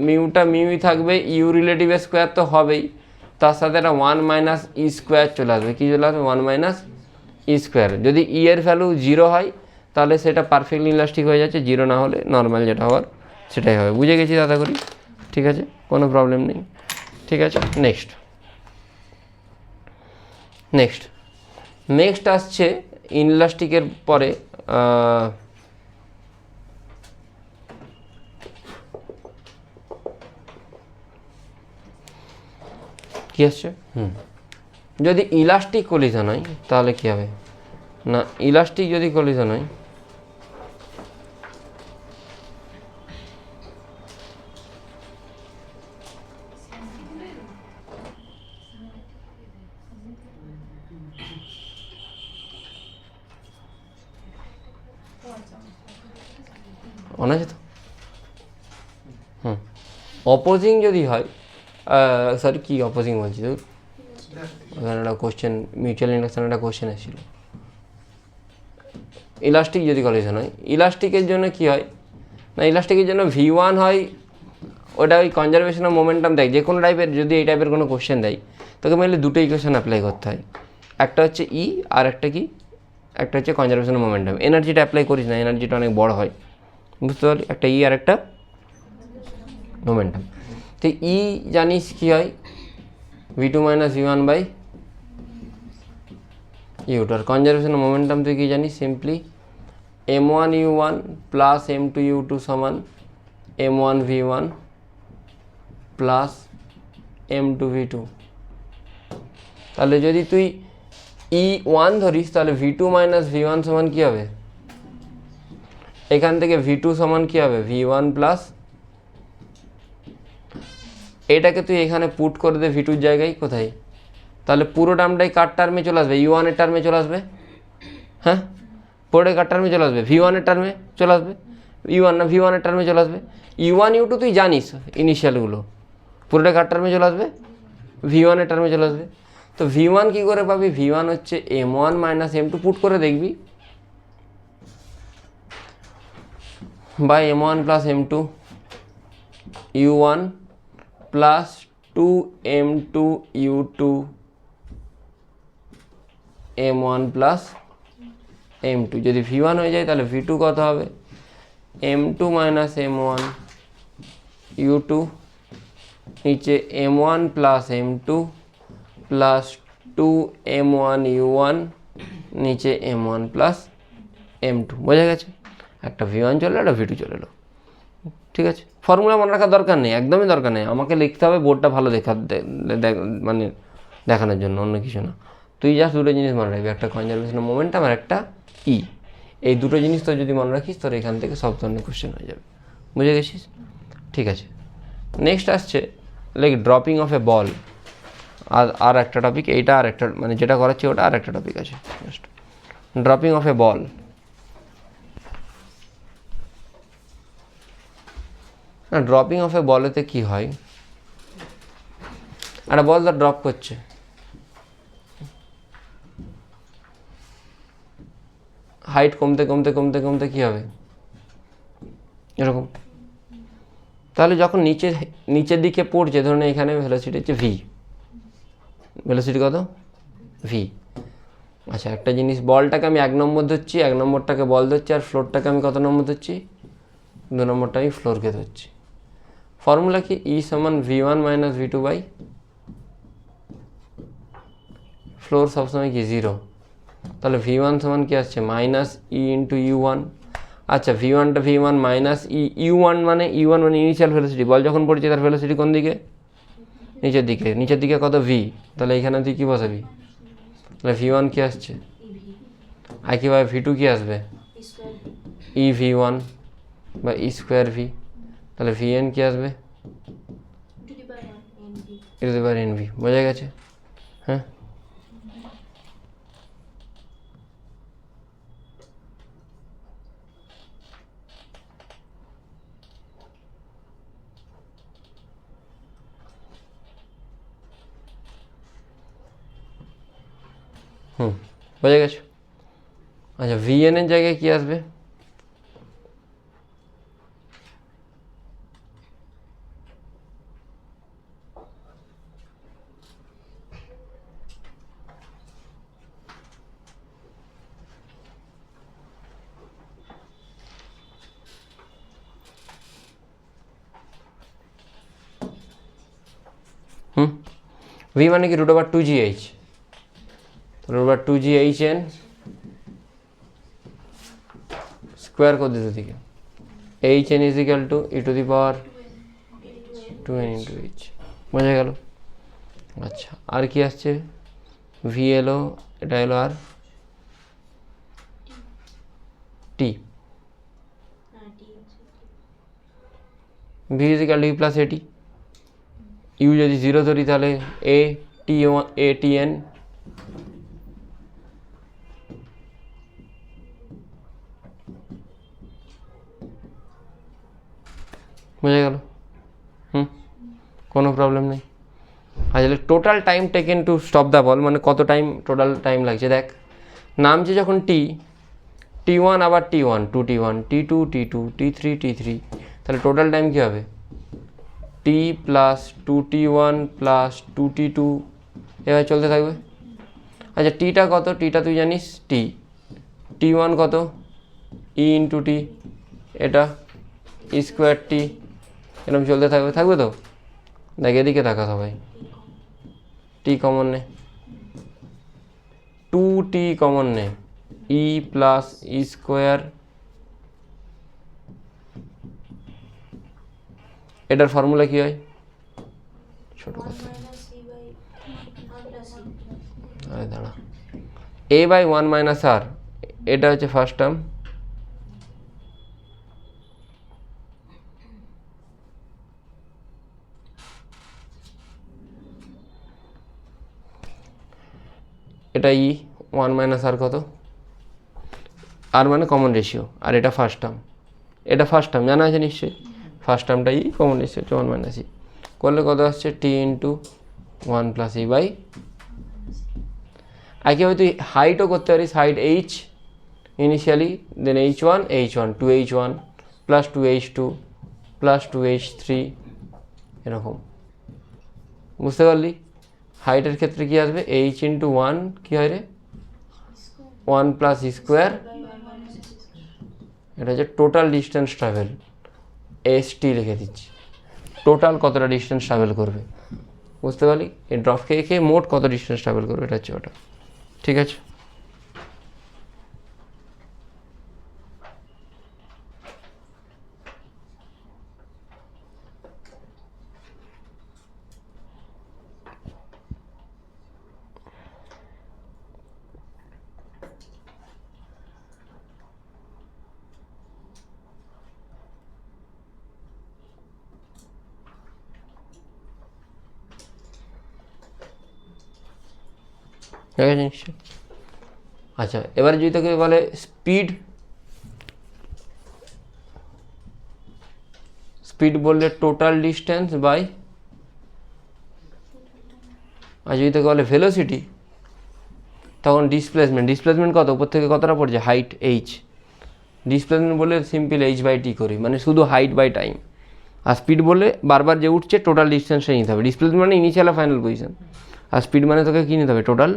মিউটা মিউই থাকবে, ইউ রিলেটিভ স্কোয়ার তো হবেই, তার সাথে একটা 1 মাইনাস ই স্কোয়ার চলে আসবে। কী চলে আসবে? 1 মাইনাস ই স্কোয়ার। যদি ই এর ভ্যালু 0 হয় তাহলে সেটা পারফেক্টলি ইনইলাস্টিক হয়ে যাচ্ছে, 0 না হলে নর্মাল যেটা হওয়ার সেটাই হবে। বুঝে গেছি দাদা করি? ঠিক আছে, কোনো প্রবলেম নেই। ঠিক আছে, নেক্সট আসছে ইনইলাস্টিকের পরে কি আসছে? যদি ইলাস্টিক কলিশন হয় তাহলে কি হবে না? ইলাস্টিক যদি কলিশন হয় মনে আছে তো? অপোজিং যদি হয়, সরি কি অপোজিং বলছি তো, ওখানে একটা কোশ্চেন, মিউচুয়াল ইন্ডাকশন একটা কোশ্চেন এসেছিল। ইলাস্টিক যদি কলিশন হয়, ইলাস্টিকের জন্য কি হয় না? ইলাস্টিকের জন্য v1 হয়, ওটা ওই কনজারভেশন অফ মোমেন্টাম দেয়। যে কোনো টাইপের যদি এই টাইপের কোনো কোশ্চেন দেয় তোকে মেনলি দুটো ইকুয়েশন অ্যাপ্লাই করতে হয়। একটা হচ্ছে ই, আর একটা হচ্ছে কনজারভেশন অফ মোমেন্টাম। এনার্জিটা অ্যাপ্লাই করিস না, এনার্জিটা অনেক বড় হয়, বুঝতে পারলি? একটা ই আর একটা মোমেন্টাম। তো ই জানিস কি হয় v2 minus v1 by u2, আর কনজারভেশন মোমেন্টাম তুই কি জানিস simply m1 u1 plus m2 u2 সমান m1 v1 plus m2 v2। তাহলে যদি তুই E1 ধরিস তাহলে v2 মাইনাস v1 সমান কী হবে, এখান থেকে v2 সমান কী হবে v1 প্লাস, এটাকে তুই এখানে পুট করে দে v2 এর জায়গায় কোথায়, তাহলে পুরো টার্মটাই কার টার্মে চলে আসবে, u1 এর টার্মে চলে আসবে। হ্যাঁ, পুরোটাই কার টার্মে চলে আসবে, v1 এর টার্মে চলে আসবে, u1 না v1 এর টার্মে চলে আসবে। u1 u2 তুই জানিস ইনিশিয়ালগুলো, পুরোটাই কার টার্মে চলে আসবে, v1 এর টার্মে চলে আসবে। তো v1 কী করে পাবি, v1 হচ্ছে m1 মাইনাস m2, পুট করে দেখবি by m1 plus m2 u1 plus 2m2 u2 m1 plus m2। যদি v1 হয়ে যায় তাহলে v2 কত হবে m2 মাইনাস m1 u2 নিচে m1 plus m2 plus 2m1 u1 নিচে m1 প্লাস m2। বোঝা গেছে, একটা v1 চলে এলো, একটা v2 চলে এলো। ঠিক আছে, ফর্মুলা মনে রাখার দরকার নেই, একদমই দরকার নেই, আমাকে লিখতে হবে বোর্ডটা ভালো মানে দেখানোর জন্য, অন্য কিছু না। তুই জাস্ট দুটো জিনিস মনে রাখবি, একটা কনজারভেশন মোমেন্টাম আর একটা ই, এই দুটো জিনিস তো যদি মনে রাখিস তোর এখান থেকে সব ধরনের কোশ্চেন হয়ে যাবে। বুঝে গেছিস? ঠিক আছে, নেক্সট আসছে লাইক ড্রপিং অফ এ বল, আর একটা টপিক, এইটা আর একটা মানে যেটা করাচ্ছি ওটা আর একটা টপিক আছে, জাস্ট ড্রপিং অফ এ বল। না, ড্রপিং অফ এ বলেতে কী হয়, একটা বল তো ড্রপ করছে, হাইট কমতে কমতে কমতে কমতে কী হবে এরকম, তাহলে যখন নিচের দিকে পড়ছে, ধরুন এখানে ভেলোসিটি হচ্ছে ভি, ভেলোসিটি কত ভি। আচ্ছা, একটা জিনিস, বলটাকে আমি 1 নম্বর ধরছি, 1 নম্বরটাকে বল ধরছি, আর ফ্লোরটাকে আমি কত নম্বর ধরছি, 2 নম্বরটা আমি ফ্লোরকে ধরছি। ফর্মুলা কি, ই সমান v1 minus v2 by floor সবসময় কি 0, তাহলে v1 সমান কি আসছে মাইনাস ই ইন্টু u1। আচ্ছা, v1 মাইনাস u1 মানে ইনিশিয়াল ভেলোসিটি, বল যখন পড়ছে তার ভেলোসিটি কোন দিকে, নিচের দিকে, নিচের দিকে কত v, তাহলে এখানে তুই কী বসাবি, তাহলে v1 কি আসছে, একইভাবে v2 কি আসবে ই v1 বা ই স্কোয়ার ভি, তাহলে vn কি আসবে e to the power nv। বোঝা গেছে? হ্যাঁ, বোঝা গেছে। আচ্ছা, vn এর জায়গায় কি আসবে, v মানে কি √ 2gh, √ 2ghn স্কোয়ার করে দিতে দিকে, hn is equal to E to the power 2n into h। বোঝা গেল? আচ্ছা, আর কি আসছে, ভি এলো, এটা এলো, আর t, v is equal to e plus at, u যদি 0 ধরি তাহলে atn, বোঝা গেল? কোনো প্রবলেম নেই। আসলে total time taken to stop the ball, মানে কত টাইম টোটাল টাইম লাগছে, দেখ নামছে যখন টি1 আবার টি1, 2t1 t2 t2 t3 t3, তাহলে টোটাল টাইম কী হবে টি প্লাস 2t1 প্লাস 2t2, এভাবে চলতে থাকবে। আচ্ছা, টিটা কত, টিটা তুই জানিস টি1 কত ই ইন্টু টি, এটা ই স্কোয়ার টি, এরকম চলতে থাকবে তো। দেখ এদিকে থাকা সবাই, টি কমন নে, 2t কমন নে, e প্লাস ই স্কোয়ার, এটার ফর্মুলা কি হয়? ছোট কথা, আরে দাঁড়া, a বাই 1 মাইনাস আর, এটা হচ্ছে ফার্স্ট টার্ম, এটা ই 1 মাইনাস আর কত, আর মানে কমন রেশিও, আর এটা ফার্স্ট টার্ম, এটা ফার্স্ট টার্ম জানা আছে নিশ্চয়ই, ফার্স্ট টার্মটা ই, কমন রেশিও হচ্ছে 1 মাইনাস ই, করলে কত আসছে টি ইন্টু 1 প্লাস ই বাই, একইভাবে তুই হাইটও করতে পারিস, হাইট এইচ ইনিশিয়ালি, দেন h1 h1 2h1 plus 2h2 plus 2h3, এরকম, বুঝতে পারলি? হাইটের ক্ষেত্রে কি আসবে, h ইন্টু 1 কী হয় রে, 1 প্লাস ই স্কোয়ার, এটা হচ্ছে টোটাল ডিস্টেন্স ট্রাভেল, এসটি লিখে দিচ্ছি, টোটাল কতটা ডিস্টেন্স ট্রাভেল করবে, বুঝতে পারলি? এই ড্রপ খেয়ে খেয়ে মোট কত ডিস্টেন্স ট্রাভেল করবে, এটা হচ্ছে ওটা, ঠিক আছে? ঠিক আছে নিশ্চয়। আচ্ছা, এবারে যদি তোকে বলে স্পিড, স্পিড বললে টোটাল ডিস্টেন্স বাই, আর যদি তোকে বলে ভেলোসিটি তখন ডিসপ্লেসমেন্ট, ডিসপ্লেসমেন্ট কত, উপর থেকে কতটা পড়ছে, হাইট এইচ, ডিসপ্লেসমেন্ট বলে সিম্পল এইচ বাই টি করি, মানে শুধু হাইট বাই টাইম, আর স্পিড বলে বারবার যে উঠছে টোটাল ডিস্টেন্সটা নিতে হবে, ডিসপ্লেসমেন্ট মানে ইনিশিয়াল আর ফাইনাল পজিশন, আর স্পিড মানে তোকে কী নিতে হবে, টোটাল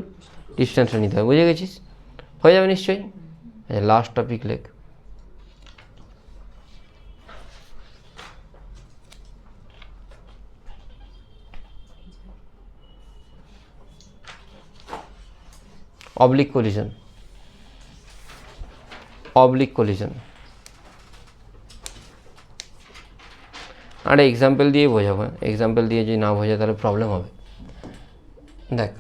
ডিস্টেন্সটা নিতে হবে, বুঝে গেছিস? হয়ে যাবে নিশ্চয়ই। আচ্ছা, লাস্ট টপিক লেখ, অবলিক কলিশন, অবলিক কলিশন, আরে এক্সাম্পল দিয়ে বোঝাবো, এক্সাম্পল দিয়ে যদি না বোঝা তাহলে প্রবলেম হবে। দেখ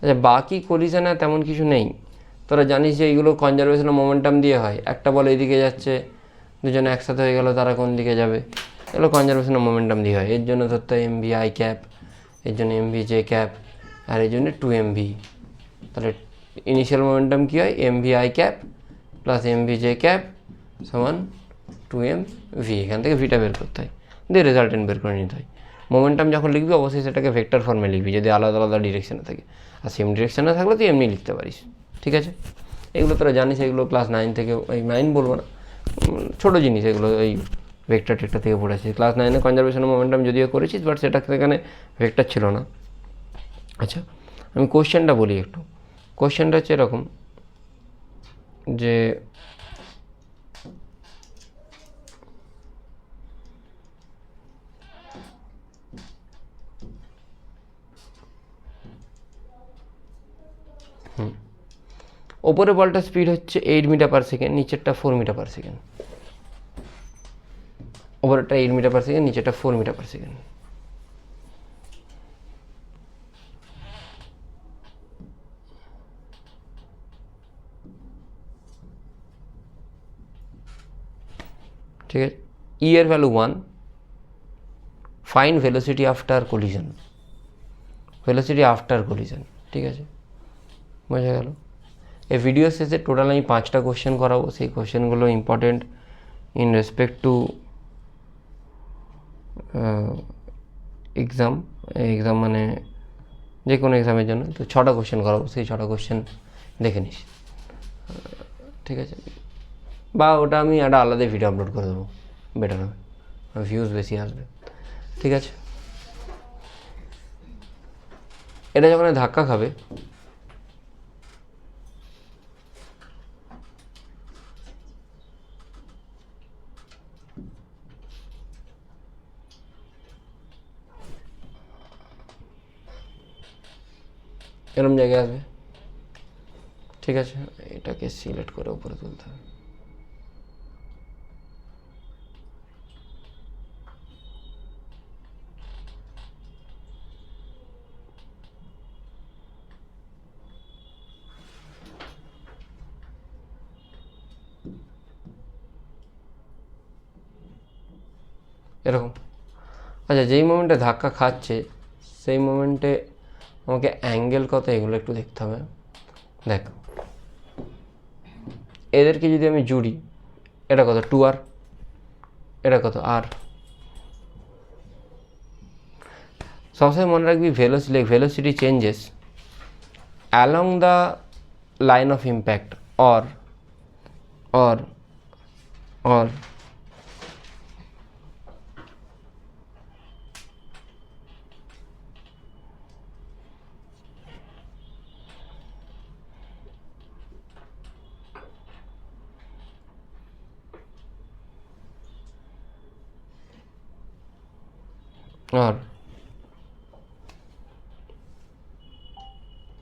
আচ্ছা, বাকি কলিশনে তেমন কিছু নেই, তোরা জানিস যে এইগুলো কনজারভেশন অফ মোমেন্টাম দিয়ে হয়, একটা বল এদিকে যাচ্ছে, দুজনে একসাথে হয়ে গেল, তারা কোন দিকে যাবে, এগুলো কনজারভেশন অফ মোমেন্টাম দিয়ে হয়, এর জন্য ধরতে হয় এমভি আই ক্যাপ, এর জন্য এমভি জে ক্যাপ, আর এই জন্য 2mv, তাহলে ইনিশিয়াল মোমেন্টাম কী হয়, MV I cap plus MV J cap সমান 2mv, এখান থেকে ভিটা বের করতে হয়, দিয়ে রেজাল্টেন্ট বের করে নিতে হয়। মোমেন্টাম যখন লিখবি অবশ্যই সেটাকে ভেক্টর ফর্মে লিখবি, যদি আলাদা আলাদা ডিরেকশানে থাকে, আর সেম ডিরেকশানে থাকলে তুই এমনি লিখতে পারিস, ঠিক আছে? এগুলো তোরা জানিস, এগুলো ক্লাস 9 থেকে, এই 9 বলবো না, ছোটো জিনিস এগুলো, এই ভেক্টর টেক্টর থেকে পড়েছিস, ক্লাস 9-এ কনজারভেশন অফ মোমেন্টাম যদিও করেছিস, বাট সেটা সেখানে ভেক্টর ছিল না। আচ্ছা, আমি কোশ্চেনটা বলি একটু, কোশ্চেনটা হচ্ছে এরকম যে ওপরে বলটার স্পিড হচ্ছে 8 মিটার পার সেকেন্ড, নিচেরটা 4 মিটার পার সেকেন্ড, ওপরেরটা 8 মিটার পার সেকেন্ড, নিচেরটা 4 মিটার পার সেকেন্ড। ঠিক আছে, ই এর value 1, fine velocity after collision, velocity after collision, ঠিক আছে, বোঝা গেল? এই ভিডিও শেষে টোটাল আমি 5টা কোশ্চেন করাবো, সেই কোশ্চেনগুলো important in respect to exam, exam মানে যে কোনো এক্সামের জন্য, তো 6টা কোশ্চেন করাবো, সেই 6টা কোশ্চেন দেখে নিস, ঠিক আছে? বা ওটা আমি একটা আলাদা ভিডিও আপলোড করে দেবো, বেটার হবে, ভিউজ বেশি আসবে, ঠিক আছে? এটা যখন ধাক্কা খাবে এরকম জায়গায় আসবে, ঠিক আছে। এটাকে সিলেক্ট করে উপরে তুলতে হবে। এরকম। আচ্ছা, যেই মোমেন্টে ধাক্কা খাচ্ছে সেই মোমেন্টে আমাকে অ্যাঙ্গেল কত এগুলো একটু দেখতে হবে। দেখ, এদেরকে যদি আমি জুড়ি, এটা কত 2r, এটা কত r। সবসময় মনে রাখবি velocity changes along the line of impact or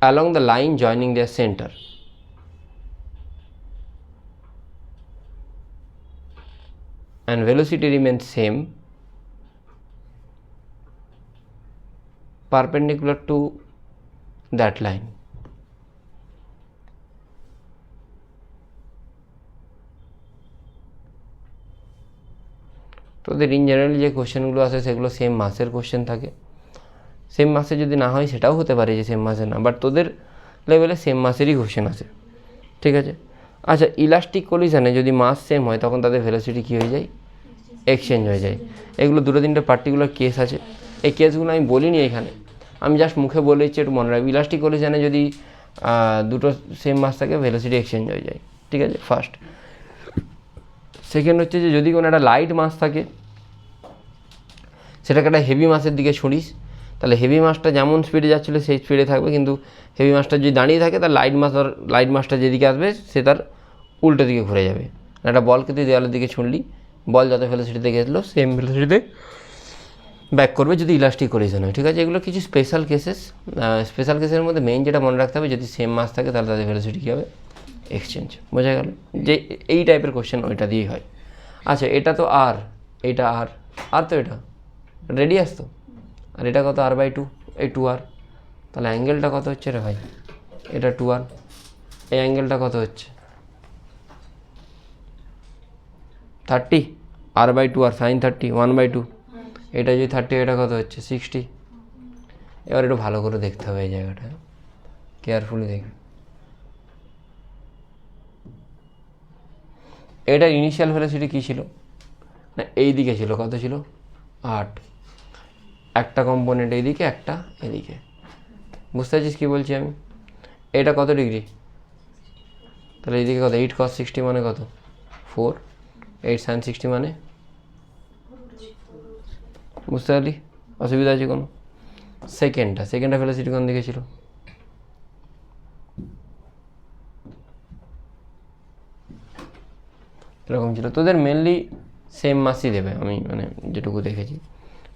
along the line joining their center. And velocity remains same perpendicular to that line. তোদের ইন জেনারেল যে কোশ্চেনগুলো আসে সেগুলো সেম মাসের কোশ্চেন থাকে। সেম মাসে যদি না হয় সেটাও হতে পারে যে সেম মাসে না, বাট তোদের লেভেলে সেম মাসেরই কোশ্চেন আসে, ঠিক আছে। আচ্ছা, ইলাস্টিক কলিশনে যদি মাস সেম হয় তখন তাদের ভেলোসিটি কী হয়ে যায়? এক্সচেঞ্জ হয়ে যায়। এগুলো দুটো তিনটে পার্টিকুলার কেস আছে, এই কেসগুলো আমি বলিনি এখানে, আমি জাস্ট মুখে বলে দিচ্ছি, একটু মনে রাখবি। ইলাস্টিক কলিশনে যদি দুটো সেম মাস থাকে ভেলোসিটি এক্সচেঞ্জ হয়ে যায়, ঠিক আছে, ফার্স্ট। সেকেন্ড হচ্ছে যে যদি কোনো একটা লাইট মাস থাকে সেটাকে একটা হেভি মাসের দিকে ছড়িস, তাহলে হেভি মাসটা যেমন স্পিডে যাচ্ছিলো সেই স্পিডে থাকবে, কিন্তু হেভি মাসটা যদি দাঁড়িয়ে থাকে তার লাইট মাসটা যেদিকে আসবে সে তার উল্টো দিকে ঘুরে যাবে। একটা বলকে তুই দেওয়ালের দিকে ছুঁড়লি, বল যত ভেলোসিটিতে গেছিলো সেম ভেলোসিটিতে ব্যাক করবে যদি ইলাস্টিক কলিশন হয়, ঠিক আছে। এগুলো কিছু স্পেশাল কেসের মধ্যে মেইন যেটা মনে রাখতে হবে, যদি সেম মাস থাকে তাহলে তাদের ভেলোসিটি কী হবে? এক্সচেঞ্জ। বোঝা গেল যে এই টাইপের কোশ্চেন ওইটা দিয়েই হয়। আচ্ছা, এটা তো আর, এইটা আর তো এটা রেডিয়াস তো, আর এটা কত r/2, এই 2r। তাহলে অ্যাঙ্গেলটা কত হচ্ছে রে ভাই? এটা 2r, এই অ্যাঙ্গেলটা কত হচ্ছে? 30, r/2r sin 30, 1/2। এটা যদি 30, এটা কত হচ্ছে? 60। এবার একটু ভালো করে দেখতে হবে এই জায়গাটা, কেয়ারফুলি দেখবে। এটার ইনিশিয়াল ভেলোসিটি কী ছিল? না এই দিকে ছিল, কত ছিল? 8। একটা কম্পোনেন্ট এইদিকে, একটা এদিকে। বুঝতে পারছিস কী বলছি আমি? এটা কত ডিগ্রি? তাহলে এইদিকে কত? 8 cos 60 মানে কত? 4। 8 sin 60 মানে? বুঝতে পারলি? অসুবিধা আছে কোনো? সেকেন্ডটা ভেলোসিটি কোন দিকে ছিল? এরকম ছিল। তোদের মেনলি সেম মাসই দেবে, আমি মানে যেটুকু দেখেছি।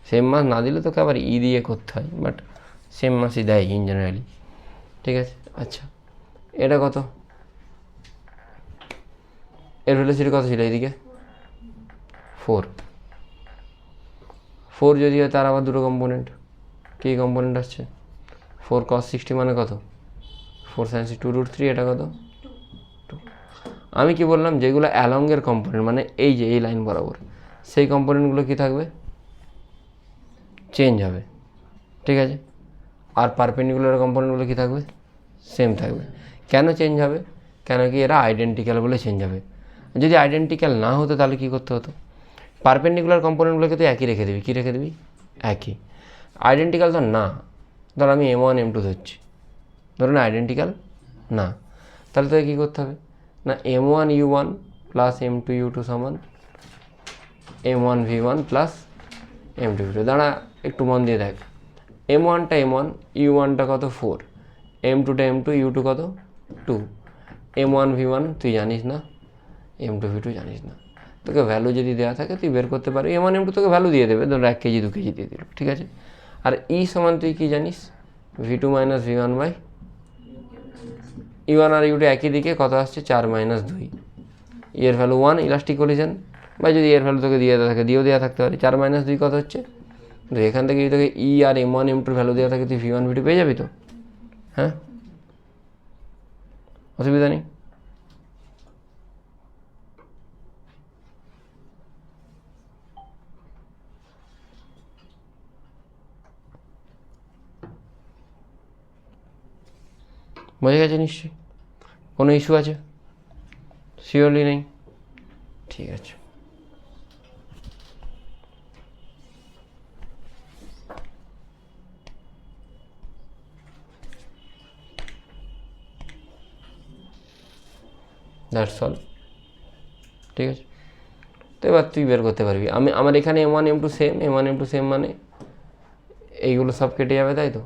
সেম মাস না দিলে তোকে আবার দিয়ে করতে হয়, বাট সেম মাসই দেয় ইন জেনারেলি, ঠিক আছে। আচ্ছা, এটা কত? এর ভেলোসিটি কত ছিল এইদিকে? 4 যদি হয় তার আবার দুটো কম্পোনেন্ট, কী কম্পোনেন্ট আসছে? 4 cos 60 মানে কত? 4 sin 60, 2√3। এটা কত? 2। আমি কি বললাম, যেগুলো অ্যালংয়ের কম্পোনেন্ট, মানে এই যে এই লাইন বরাবর, সেই কম্পোনেন্টগুলো কি থাকবে? চেঞ্জ হবে, ঠিক আছে। আর পারপেন্ডিকুলার কম্পোনেন্টগুলো কী থাকবে? সেম থাকবে। কেন চেঞ্জ হবে? কেন কি এরা আইডেন্টিক্যাল বলে চেঞ্জ হবে। যদি আইডেন্টিক্যাল না হতো তাহলে কী করতে হতো? পারপেন্ডিকুলার কম্পোনেন্টগুলোকে তুই একই রেখে দিবি। কী রেখে দিবি? একই। আইডেন্টিক্যাল তো না, ধর আমি m1 m2 ধরছি, ধরুন আইডেন্টিক্যাল না, তাহলে তোকে কী করতে হবে? না m1 u1 plus m2 u2 সমান m1 v1 plus m2 v2। দাঁড়া একটু মন দিয়ে দেখ, M1টা M1, U1টা কত 4, M2টা M2, U2 কত 2, M1 V1 তুই জানিস না, M2 V2 জানিস না। তোকে ভ্যালু যদি দেওয়া থাকে তুই বের করতে পারবি। M1 M2 তোকে ভ্যালু দিয়ে দেবে, ধরো 1 কেজি 2 কেজি দিয়ে দিল, ঠিক আছে। আর E সমান তুই কি জানিস, V2 minus V1 by U1 R U2 একই দিকে কত আসছে 4 মাইনাস 2, এর ভ্যালু 1, ইলাস্টিক কলিশন। বা যদি এর ভ্যালু তোকে দিয়ে থাকে, দিয়েও দেওয়া থাকতে পারে, 4 মাইনাস 2 কত হচ্ছে 2। এখান থেকে যদি তোকে E আর M1 M2 ভ্যালু দেওয়া থাকে তুই V1 V2 পেয়ে যাবি তো, হ্যাঁ, অসুবিধা নেই। বোঝা গেছে নিশ্চয়ই? কোনো ইস্যু আছে? শিওরলি নেই? ঠিক আছে। দ্যাটস অল, ঠিক আছে। তো এবার তুই বের করতে পারবি। আমার এখানে M1 M2 same, M1 M2 same মানে এইগুলো সব কেটে যাবে, তাই তো।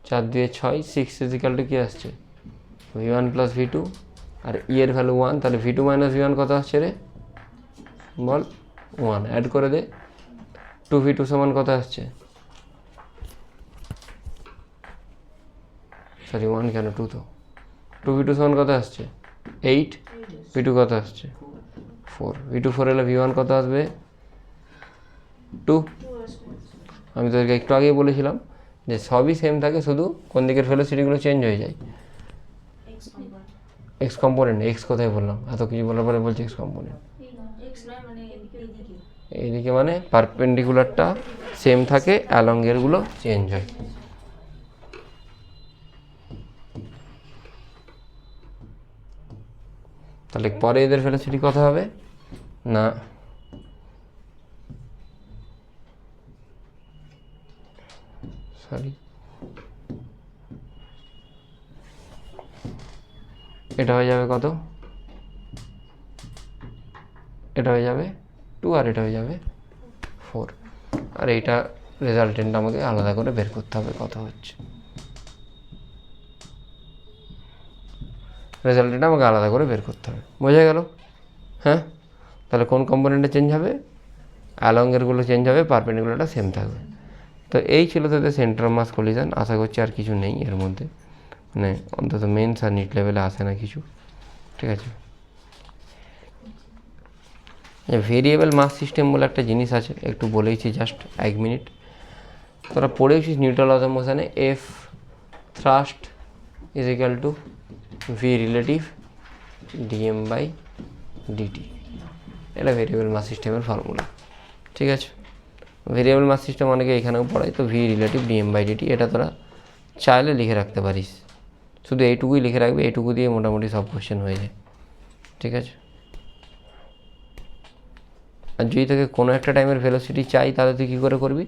4 2 6, 6 ইজিক্যাল টু কী আসছে V1 প্লাস V2, আর E এর ভ্যালু 1, তাহলে V2 মাইনাস V1 কত আসছে রে বল, 1, অ্যাড করে দে। 2V2 সমান কত আসছে, সরি 1 কেন 2 তো, 2V2 সমান কত আসছে 8, V2 কত আসছে 4, V2 4 এলে V1 কত আসবে 2। আমি তোদেরকে একটু আগেই বলেছিলাম যে সবই সেম থাকে, শুধু কোন দিকের ভেলোসিটিগুলো চেঞ্জ হয়ে যায়। এক্স কম্পোনেন্ট, এক্স কোথায় বললাম, এত কিছু বলার পরে বলছি এক্স কম্পোনেন্ট। এইদিকে মানে পারপেন্ডিকুলারটা সেম থাকে, অ্যালঙ্গেরগুলো চেঞ্জ হয়। তাহলে পরে এদের ভেলোসিটি কত হবে না, সরি এটা হয়ে যাবে কত, এটা হয়ে যাবে 2 আর এটা হয়ে যাবে 4, আর এইটা রেজাল্টেন্ট আমাকে আলাদা করে বের করতে হবে কত হচ্ছে। রেজাল্টেন্ট আমাকে আলাদা করে বের করতে হবে, বোঝা গেল? হ্যাঁ, তাহলে কোন কম্পোনেন্টে চেঞ্জ হবে, অ্যালঙ্গেরগুলো চেঞ্জ হবে, পারপেন্ডিকুলারটা সেম থাকবে। তো এই ছিল তাদের সেন্টার অফ মাস কলিশন। আশা করছি আর কিছু নেই এর মধ্যে, মানে অন্তত মেন্স আর নিট লেভেলে আসে না কিছু, ঠিক আছে। ভেরিয়েবল মাস সিস্টেম বলে একটা জিনিস আছে, একটু বলেইছি জাস্ট 1 মিনিট। তোরা পড়েছিস নিউট্রাল অফ দ্য মোশনে F thrust is equal to v relative dm by dt, এটা ভেরিয়েবল মাস সিস্টেমের ফর্মুলা, ঠিক আছে। ভেরিয়েবল মাস সিস্টেম অনেকে এখানেও পড়ায়, তো v relative dm by dt এটা তোরা চাইলে লিখে রাখতে পারিস, শুধু এইটুকুই লিখে রাখবি, এইটুকু দিয়ে মোটামুটি সব কোশ্চেন হয়ে যায়, ঠিক আছে। আর যদি তোকে কোনো একটা টাইমের ভেলোসিটি চাই তাহলে তুই কী করে করবি,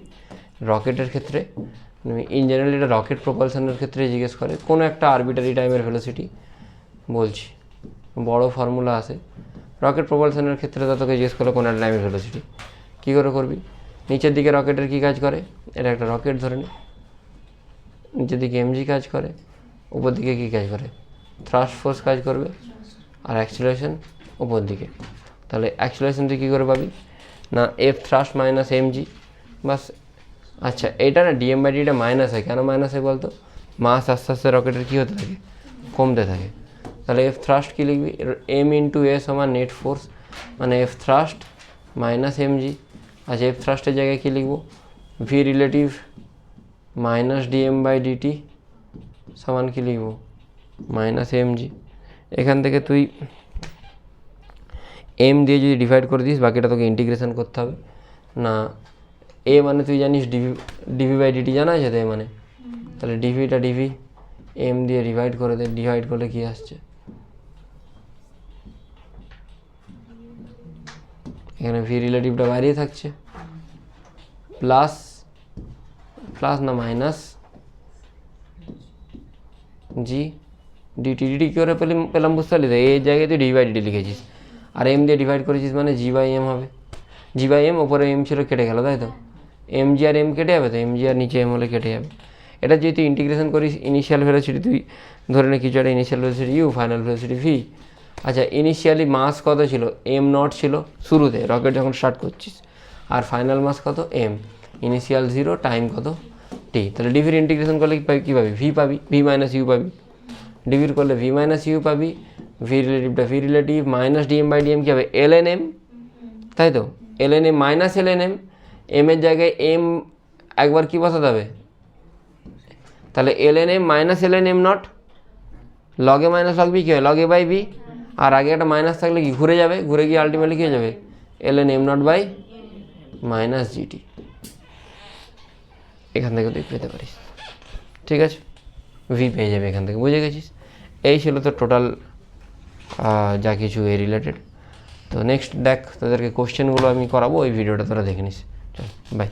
রকেটের ক্ষেত্রে ইন জেনারেল এটা রকেট প্রপালশনের ক্ষেত্রে জিজ্ঞেস করে, কোনো একটা আরবিটারি টাইমের ভেলোসিটি বলছি, বড় ফর্মুলা আছে। রকেট প্রপালশনের ক্ষেত্রে তো তোকে জিজ্ঞেস করলো কোনো একটা টাইমের ভেলোসিটি, কী করে করবি, নিচের দিকে রকেটের কী কাজ করে, এটা একটা রকেট ধরে নে, নিচের দিকে এমজি কাজ করে, উপর দিকে কী কাজ করে, থ্রাস্ট ফোর্স কাজ করবে, আর অ্যাক্সিলারেশন উপর দিকে। তাহলে অ্যাক্সিলারেশন তুই কী করে পাবি না, এফ থ্রাস্ট মাইনাস এমজি, বাস। আচ্ছা এটা না ডিএম বাই ডিটা মাইনাস হয়, কেন মাইনাস হয় বলতো, মাস আস্তে আস্তে রকেটের কী হতে থাকে, কমতে থাকে। তাহলে এফ থ্রাস্ট কী লিখবি, এম ইন্টু এ সমান নেট ফোর্স, মানে এফ থ্রাস্ট মাইনাস এমজি। আচ্ছা এফ থ্রাস্টের জায়গায় কী লিখবো, v relative minus dm by dt সমান কী লিখবো, মাইনাস এমজি। এখান থেকে তুই এম দিয়ে যদি ডিভাইড করে দিস, বাকিটা তোকে ইন্টিগ্রেশন করতে হবে না। এ মানে তুই জানিস ডিভি বাই ডিটি জানা আছে তো, এ মানে, তাহলে ডিভিটা ডিভি এম দিয়ে ডিভাইড করে দে, ডিভাইড করলে কী আসছে, এখানে ভি রিলেটিভটা বাইরেই থাকছে, প্লাস প্লাস না মাইনাস জি ডিটি, ডিটি কী করে পেলাম বুঝতে পারলি তো, এই জায়গায় তুই ডি বাই ডিটি লিখেছিস, আর এম দিয়ে ডিভাইড করেছিস মানে জি বাই এম হবে, জি বাই এম, ওপরে এম ছিল কেটে গেল, তাই তো, এম জি আর এম কেটে যাবে, তো এম জি আর নিচে এম হলে কেটে যাবে। এটা যেহেতু ইন্টিগ্রেশন করিস, ইনিশিয়াল ভেলোসিটি তুই ধরে নে কিছু একটা initial velocity u, final velocity v. আচ্ছা, ইনিশিয়ালি মাস কত ছিল? এম নট ছিল শুরুতে, রকেট যখন স্টার্ট করছিস। আর ফাইনাল মাস কত? এম। ইনিশিয়াল 0, টাইম কত? টি। তাহলে ডিভির ইন্টিগ্রেশন করলে কী পাবি? ভি পাবি, ভি মাইনাস ইউ পাবি। ডিভির করলে ভি মাইনাস ইউ পাবি, ভি রিলেটিভটা v relative, minus dm by dm কী হবে? এল এন এম, তাই তো? L n m minus l n m, এমের জায়গায় এম একবার কী বসাতে হবে? তাহলে l n m minus l n m naught, লগে মাইনাস লগ বি কী হয়? Log a by b. আর আগে একটা মাইনাস থাকলে কি ঘুরে যাবে, ঘুরে গিয়ে আলটিমেটলি কী হয়ে যাবে? L n m naught by minus gt. এখান থেকে তুই পেতে পারিস, ঠিক আছে? ভি পেয়ে যাবে এখান থেকে, বুঝে গেছিস? এই ছিল তো টোটাল যা কিছু এ রিলেটেড। তো নেক্সট দেখ, তোদেরকে কোশ্চেনগুলো আমি করাবো, ওই ভিডিওটা তোরা দেখে নিস। চল, বাই।